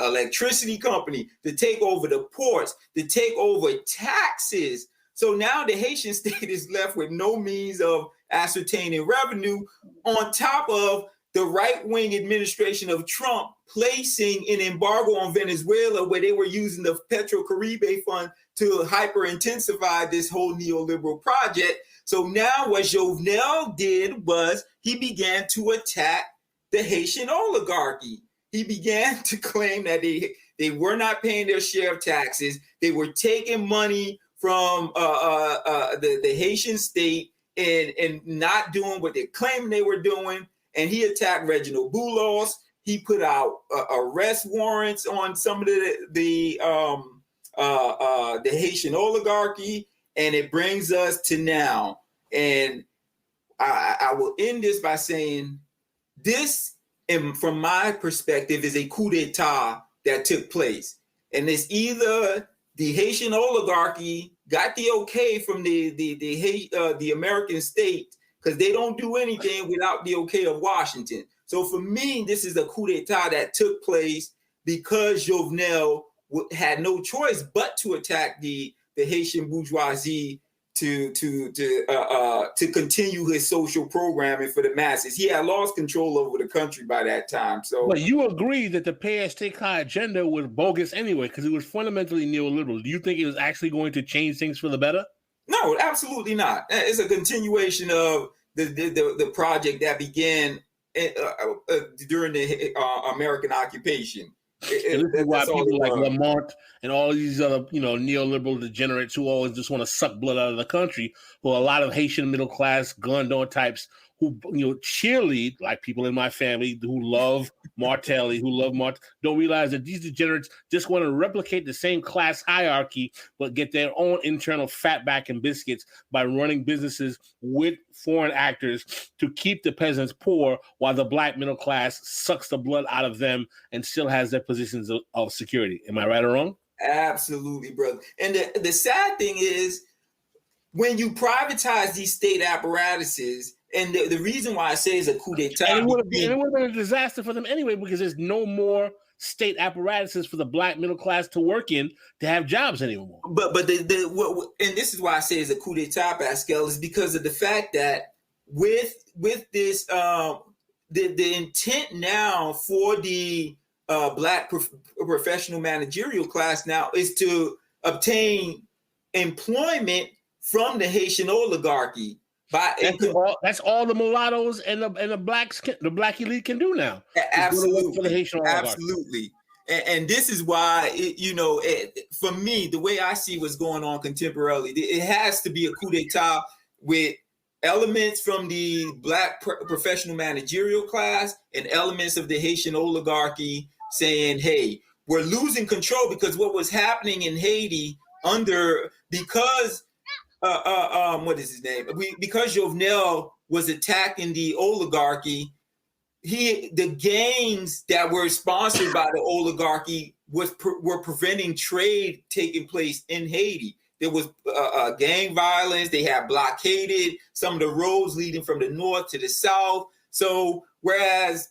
Speaker 8: electricity company, to take over the ports, to take over taxes. So now the Haitian state is left with no means of ascertaining revenue, on top of the right-wing administration of Trump placing an embargo on Venezuela, where they were using the Petro Caribe Fund to hyper-intensify this whole neoliberal project. So now what Jovenel did was he began to attack the Haitian oligarchy. He began to claim that they were not paying their share of taxes. They were taking money from the Haitian state and not doing what they claimed they were doing. And he attacked Reginald Boulos. He put out arrest warrants on some of the Haitian oligarchy. And it brings us to now. And I will end this by saying this, from my perspective, is a coup d'etat that took place. And it's either the Haitian oligarchy got the okay from the American state, because they don't do anything without the okay of Washington. So for me, this is a coup d'etat that took place because Jovenel had no choice but to attack the Haitian bourgeoisie to continue his social programming for the masses. He had lost control over the country by that time. So,
Speaker 2: but you agree that the pay as take high agenda was bogus anyway, because it was fundamentally neoliberal. Do you think it was actually going to change things for the better?
Speaker 8: No, absolutely not. It's a continuation of the project that began during the American occupation.
Speaker 2: This is why people like Lamont and all these other, neoliberal degenerates who always just want to suck blood out of the country, who a lot of Haitian middle class gunned on types who, cheerlead, like people in my family who love Martelly, don't realize that these degenerates just want to replicate the same class hierarchy, but get their own internal fatback and biscuits by running businesses with foreign actors to keep the peasants poor while the black middle class sucks the blood out of them and still has their positions of security. Am I right or wrong?
Speaker 8: Absolutely, brother. And the sad thing is, when you privatize these state apparatuses, and the reason why I say it's a coup d'etat,
Speaker 2: and it would have been a disaster for them anyway, because there's no more state apparatuses for the black middle class to work in to have jobs anymore.
Speaker 8: But and this is why I say it's a coup d'etat, Pascal, is because of the fact that with this the intent now for the black professional managerial class now is to obtain employment from the Haitian oligarchy.
Speaker 2: That's all the mulattoes and the black elite can do now.
Speaker 8: Absolutely,
Speaker 2: for the Haitian oligarchy.
Speaker 8: Absolutely. And this is why, for me, the way I see what's going on contemporarily, it has to be a coup d'etat with elements from the black professional managerial class and elements of the Haitian oligarchy saying, hey, we're losing control, because what was happening in Haiti because Jovenel was attacking the oligarchy, the gangs that were sponsored by the oligarchy were preventing trade taking place in Haiti. There was gang violence. They had blockaded some of the roads leading from the north to the south. So whereas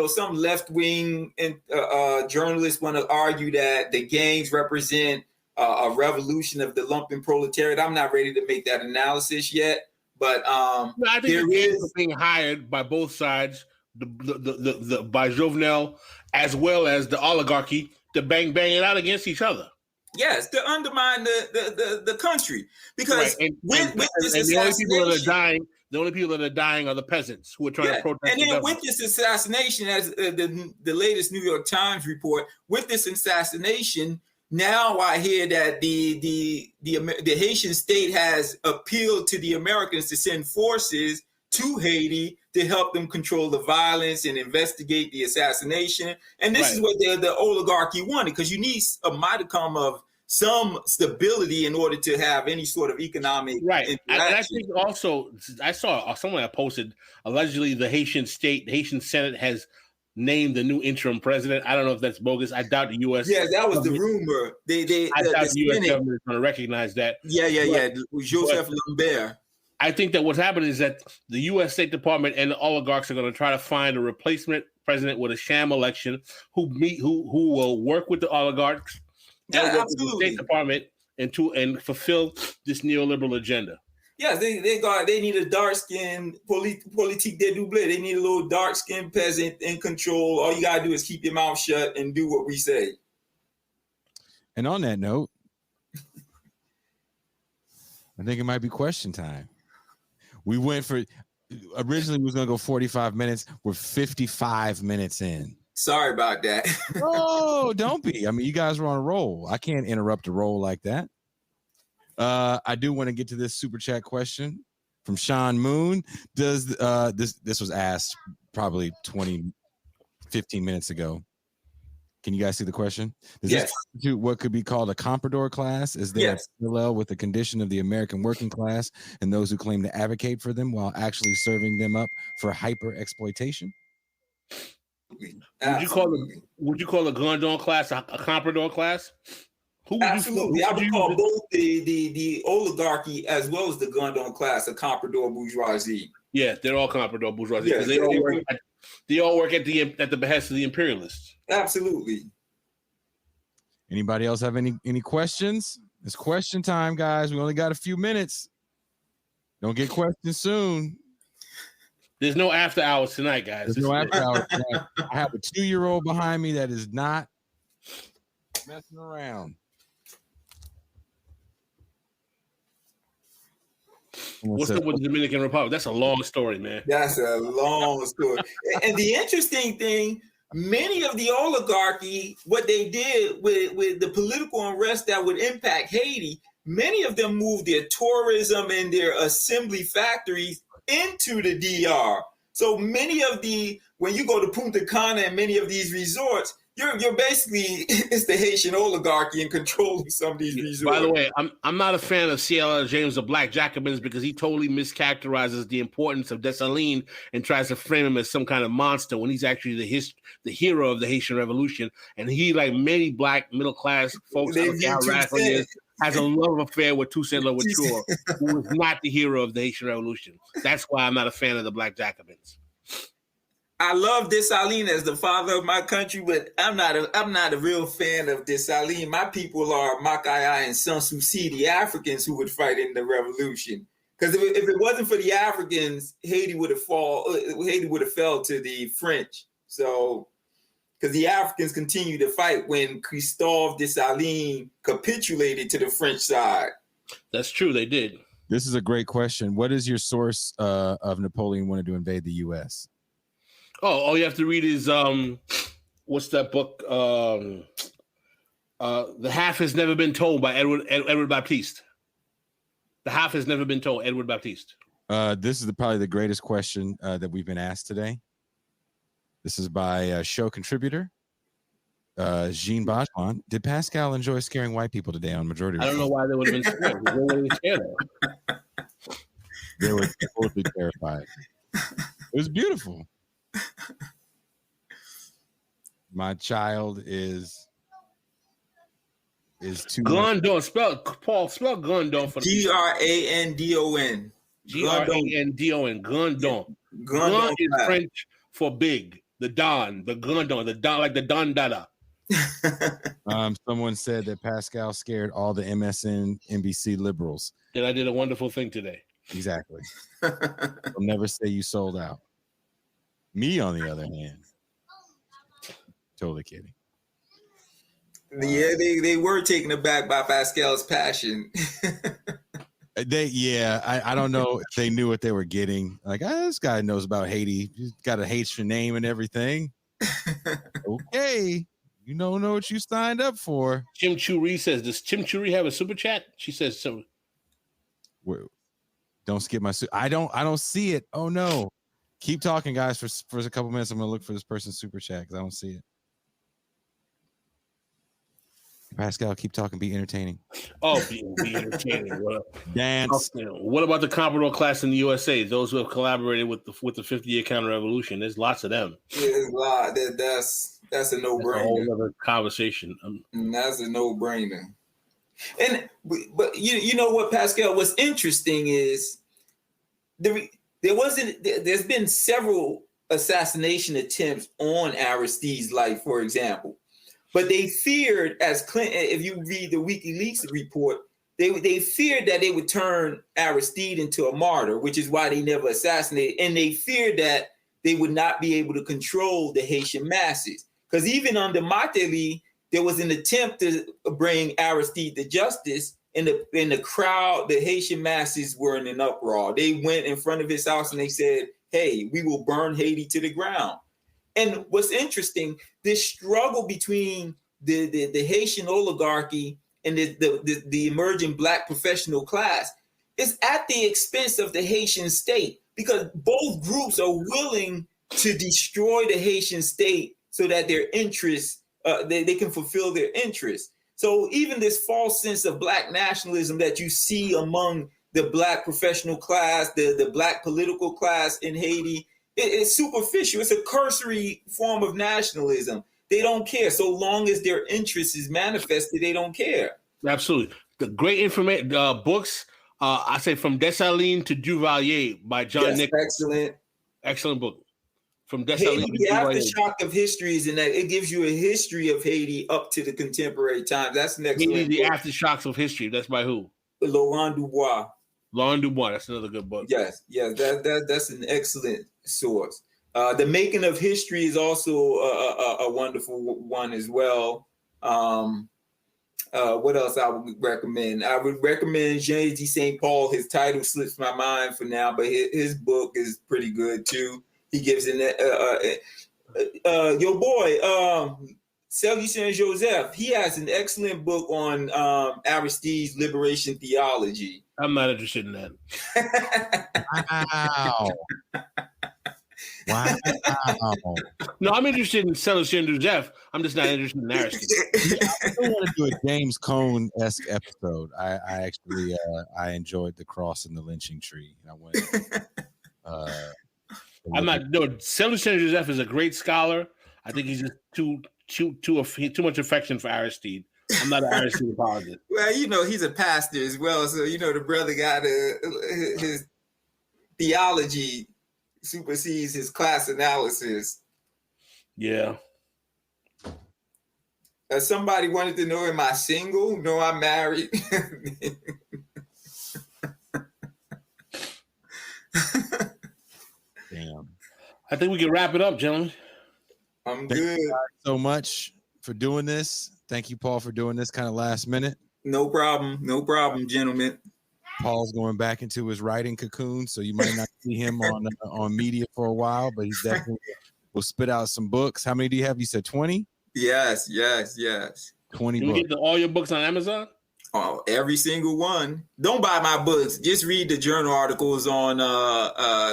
Speaker 8: some left-wing journalists want to argue that the gangs represent a revolution of the lumpen proletariat, I'm not ready to make that analysis yet. But I
Speaker 2: think the gangs are being hired by both sides, by Jovenel as well as the oligarchy, to bang it out against each other.
Speaker 8: Yes, to undermine the country, because
Speaker 2: right.
Speaker 8: with this
Speaker 2: the only people that are dying are the peasants who are trying to protest.
Speaker 8: And then with this assassination, as the latest New York Times report, with this assassination, now I hear that the Haitian state has appealed to the Americans to send forces to Haiti to help them control the violence and investigate the assassination. And this is what the oligarchy wanted, because you need a modicum of some stability in order to have any sort of economic interaction.
Speaker 2: And I think also, I saw someone that posted, allegedly the Haitian Senate has named the new interim president. I don't know if that's bogus. I doubt the U.S.
Speaker 8: Yeah, that was the rumor.
Speaker 2: I doubt the U.S. government is going to recognize that.
Speaker 8: Yeah. Joseph Lambert.
Speaker 2: I think that what's happening is that the U.S. State Department and the oligarchs are going to try to find a replacement president with a sham election who will work with the oligarchs and work with the State Department and fulfill this neoliberal agenda.
Speaker 8: Yeah, they need a dark-skinned politique de double. They need a little dark-skinned peasant in control. All you gotta do is keep your mouth shut and do what we say.
Speaker 1: And on that note, I think it might be question time. We went originally we was gonna go 45 minutes. We're 55 minutes in.
Speaker 8: Sorry about that.
Speaker 1: Oh, don't be. I mean, you guys were on a roll. I can't interrupt a roll like that. I do want to get to this super chat question from Sean Moon. Does this was asked probably 15 minutes ago. Can you guys see the question? Does this constitute what could be called a comprador class? Is there a parallel with the condition of the American working class and those who claim to advocate for them while actually serving them up for hyper exploitation?
Speaker 2: Would you call a Gondon class a comprador class?
Speaker 8: Absolutely. I would call both the oligarchy as well as the Gondon class a comprador bourgeoisie.
Speaker 2: Yeah, they're all comprador bourgeoisie because they all work at the behest of the imperialists.
Speaker 8: Absolutely.
Speaker 1: Anybody else have any questions? It's question time, guys. We only got a few minutes. Don't get questions soon.
Speaker 2: There's no after hours tonight, guys.
Speaker 1: There's no after hours tonight. I have a 2-year-old behind me that is not messing around.
Speaker 2: What's up with the Dominican Republic? That's a long story, man.
Speaker 8: That's a long story. And the interesting thing, many of the oligarchy, what they did with the political unrest that would impact Haiti, many of them moved their tourism and their assembly factories into the DR. So many of when you go to Punta Cana and many of these resorts, you're basically, it's the Haitian oligarchy in controlling some of these resorts.
Speaker 2: By the way, I'm not a fan of C.L. James, the Black Jacobins, because he totally mischaracterizes the importance of Dessalines and tries to frame him as some kind of monster when he's actually the hero of the Haitian Revolution. And he, like many black middle class folks, has a love affair with Toussaint Louverture, who is not the hero of the Haitian Revolution. That's why I'm not a fan of the Black Jacobins.
Speaker 8: I love Dessalines as the father of my country, but I'm not a real fan of Dessalines. My people are Makaya and Sanssouci, the Africans who would fight in the revolution. Because if it wasn't for the Africans, Haiti would have fell to the French. So, because the Africans continued to fight when Christophe Dessalines capitulated to the French side.
Speaker 2: That's true, they did.
Speaker 1: This is a great question. What is your source of Napoleon wanting to invade the U.S.?
Speaker 2: Oh, all you have to read is what's that book? The Half Has Never Been Told by Edward Baptiste. The Half Has Never Been Told, Edward Baptiste.
Speaker 1: This is probably the greatest question that we've been asked today. This is by show contributor Jean Bajwan. Did Pascal enjoy scaring white people today on Majority
Speaker 2: Report? I don't know why they would have been scared. They would have been scared.
Speaker 1: They were totally terrified. It was beautiful. My child is too.
Speaker 2: Grandon. Spell Grandon for
Speaker 8: Grandon.
Speaker 2: Grandon. Grandon. Grandon is French for big. The Don, like the Don Dada.
Speaker 1: Someone said that Pascal scared all the MSN NBC liberals.
Speaker 2: And I did a wonderful thing today.
Speaker 1: Exactly. I'll never say you sold out. Me, on the other hand, totally kidding.
Speaker 8: Yeah, they were taken aback by Pascal's passion.
Speaker 1: I don't know if they knew what they were getting. Like, this guy knows about Haiti. He's got a Haitian name and everything. Okay. You don't know what you signed up for.
Speaker 2: Chim Churi says, does Chim Churi have a super chat? She says so.
Speaker 1: Don't skip my I don't see it. Oh no. Keep talking, guys, for a couple minutes. I'm gonna look for this person's super chat because I don't see it. Pascal, keep talking. Be entertaining.
Speaker 2: Oh, be entertaining.
Speaker 1: Dance.
Speaker 2: What about the Commodore class in the USA? Those who have collaborated with the 50-year counter-revolution. There's lots of them.
Speaker 8: There's a lot. That's a no-brainer.
Speaker 2: A whole other conversation.
Speaker 8: That's a no-brainer. And but you know what, Pascal? What's interesting is there's been several assassination attempts on Aristide's life, for example. But they feared, as Clinton, if you read the WikiLeaks report, they feared that they would turn Aristide into a martyr, which is why they never assassinated. And they feared that they would not be able to control the Haitian masses. Because even under Martelly, there was an attempt to bring Aristide to justice. And the crowd, the Haitian masses were in an uproar. They went in front of his house and they said, hey, we will burn Haiti to the ground. And what's interesting, this struggle between the Haitian oligarchy and the emerging Black professional class is at the expense of the Haitian state, because both groups are willing to destroy the Haitian state so that their interests, they can fulfill their interests. So even this false sense of Black nationalism that you see among the Black professional class, the Black political class in Haiti, it's superficial. It's a cursory form of nationalism. They don't care. So long as their interest is manifested, they don't care.
Speaker 2: Absolutely. The great information books, I say From Dessalines to Duvalier by John Nichols. Excellent book. From Dessalines to Duvalier.
Speaker 8: The Aftershock of History is in that. It gives you a history of Haiti up to the contemporary times. That's an excellent book.
Speaker 2: The Aftershocks of History. That's by who?
Speaker 8: Laurent Dubois.
Speaker 2: Laurent Dubois. That's another good book.
Speaker 8: Yes. That's an excellent source. The Making of History is also a wonderful one as well. What else I would recommend? I would recommend James D. St. Paul. His title slips my mind for now, but his book is pretty good too. He gives an your boy Sergi Saint-Joseph. He has an excellent book on Aristide's liberation theology.
Speaker 2: I'm not interested in that.
Speaker 1: Wow.
Speaker 2: No, I'm interested in Celestine Joseph. I'm just not interested in Aristide.
Speaker 1: I want to do a James Cone-esque episode. I actually I enjoyed the cross and the lynching tree. I went.
Speaker 2: I'm not. No, Celestine Joseph is a great scholar. I think he's just too much affection for Aristide. I'm not an Aristide apologist.
Speaker 8: Well, he's a pastor as well, so the brother got his theology supersedes his class analysis.
Speaker 2: Yeah.
Speaker 8: Somebody wanted to know, am I single? No, I'm married.
Speaker 1: Damn.
Speaker 2: I think we can wrap it up, gentlemen.
Speaker 8: I'm
Speaker 1: Thank
Speaker 8: good.
Speaker 1: you guys so much for doing this. Thank you, Paul, for doing this kind of last minute.
Speaker 8: No problem. No problem, gentlemen.
Speaker 1: Paul's going back into his writing cocoon, so you might not see him on media for a while, but he's definitely will spit out some books. How many do you have? You said 20?
Speaker 8: Yes.
Speaker 1: 20
Speaker 2: Can we
Speaker 1: books.
Speaker 2: get all your books on Amazon?
Speaker 8: Oh, every single one. Don't buy my books. Just read the journal articles on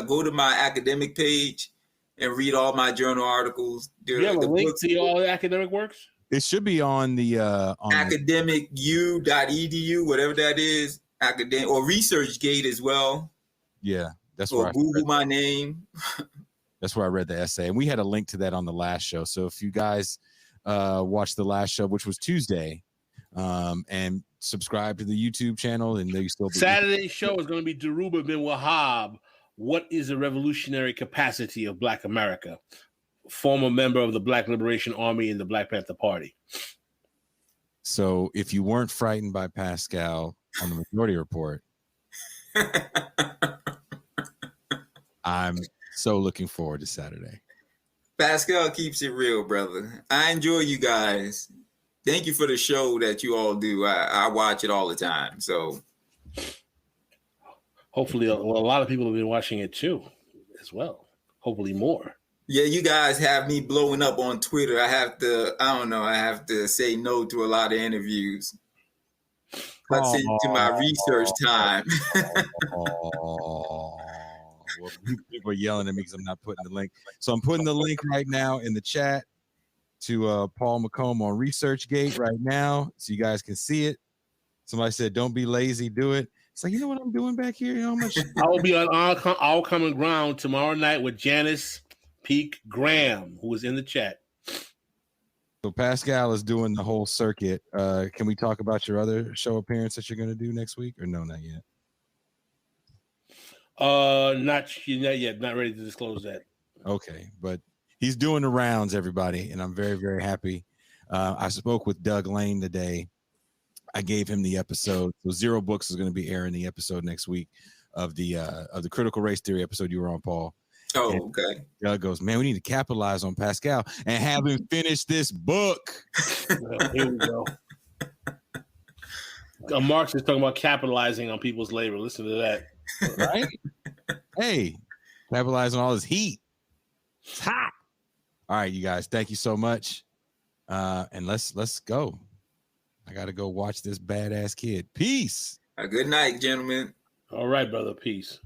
Speaker 8: go to my academic page and read all my journal articles.
Speaker 2: Do you have a link
Speaker 8: books,
Speaker 2: to all the academic works?
Speaker 1: It should be on the
Speaker 8: academicu.edu, whatever that is, academic or ResearchGate as well.
Speaker 1: Yeah, that's
Speaker 8: or
Speaker 1: where
Speaker 8: Google my name.
Speaker 1: That's where I read the essay, and we had a link to that on the last show. So if you guys watched the last show, which was Tuesday, and subscribe to the YouTube channel, and they still
Speaker 2: Saturday's show is going to be Dhoruba bin Wahab. What is the revolutionary capacity of Black America? Former member of the Black Liberation Army and the Black Panther Party.
Speaker 1: So if you weren't frightened by Pascal on the Majority Report, I'm so looking forward to Saturday.
Speaker 8: Pascal keeps it real, brother. I enjoy you guys. Thank you for the show that you all do. I watch it all the time. So
Speaker 2: hopefully, a lot of people have been watching it too, as well. Hopefully more.
Speaker 8: Yeah, you guys have me blowing up on Twitter. I have to say no to a lot of interviews. Cuts into my research time.
Speaker 1: Well, people are yelling at me because I'm not putting the link. So I'm putting the link right now in the chat to Paul Mocombe on ResearchGate right now, so you guys can see it. Somebody said, "Don't be lazy, do it." It's like, you know what I'm doing back here? You know how much
Speaker 2: I will be on Our Common Ground tomorrow night with Janice Peak Graham, who is in the chat.
Speaker 1: So Pascal is doing the whole circuit. Can we talk about your other show appearance that you're going to do next week, or no, not yet?
Speaker 2: Not yet. Not ready to disclose that.
Speaker 1: Okay, but he's doing the rounds, everybody, and I'm very, very happy. I spoke with Doug Lane today. I gave him the episode. So Zero Books is going to be airing the episode next week of the critical race theory episode you were on, Paul.
Speaker 8: Oh,
Speaker 1: and
Speaker 8: okay.
Speaker 1: Doug goes, man, we need to capitalize on Pascal and have him finish this book.
Speaker 2: Well, here we go. Marx is talking about capitalizing on people's labor. Listen to that.
Speaker 1: Right? Hey, capitalize on all this heat. It's hot. All right, you guys, thank you so much. And let's go. I gotta go watch this badass kid. Peace.
Speaker 8: Good night, gentlemen.
Speaker 2: All right, brother. Peace.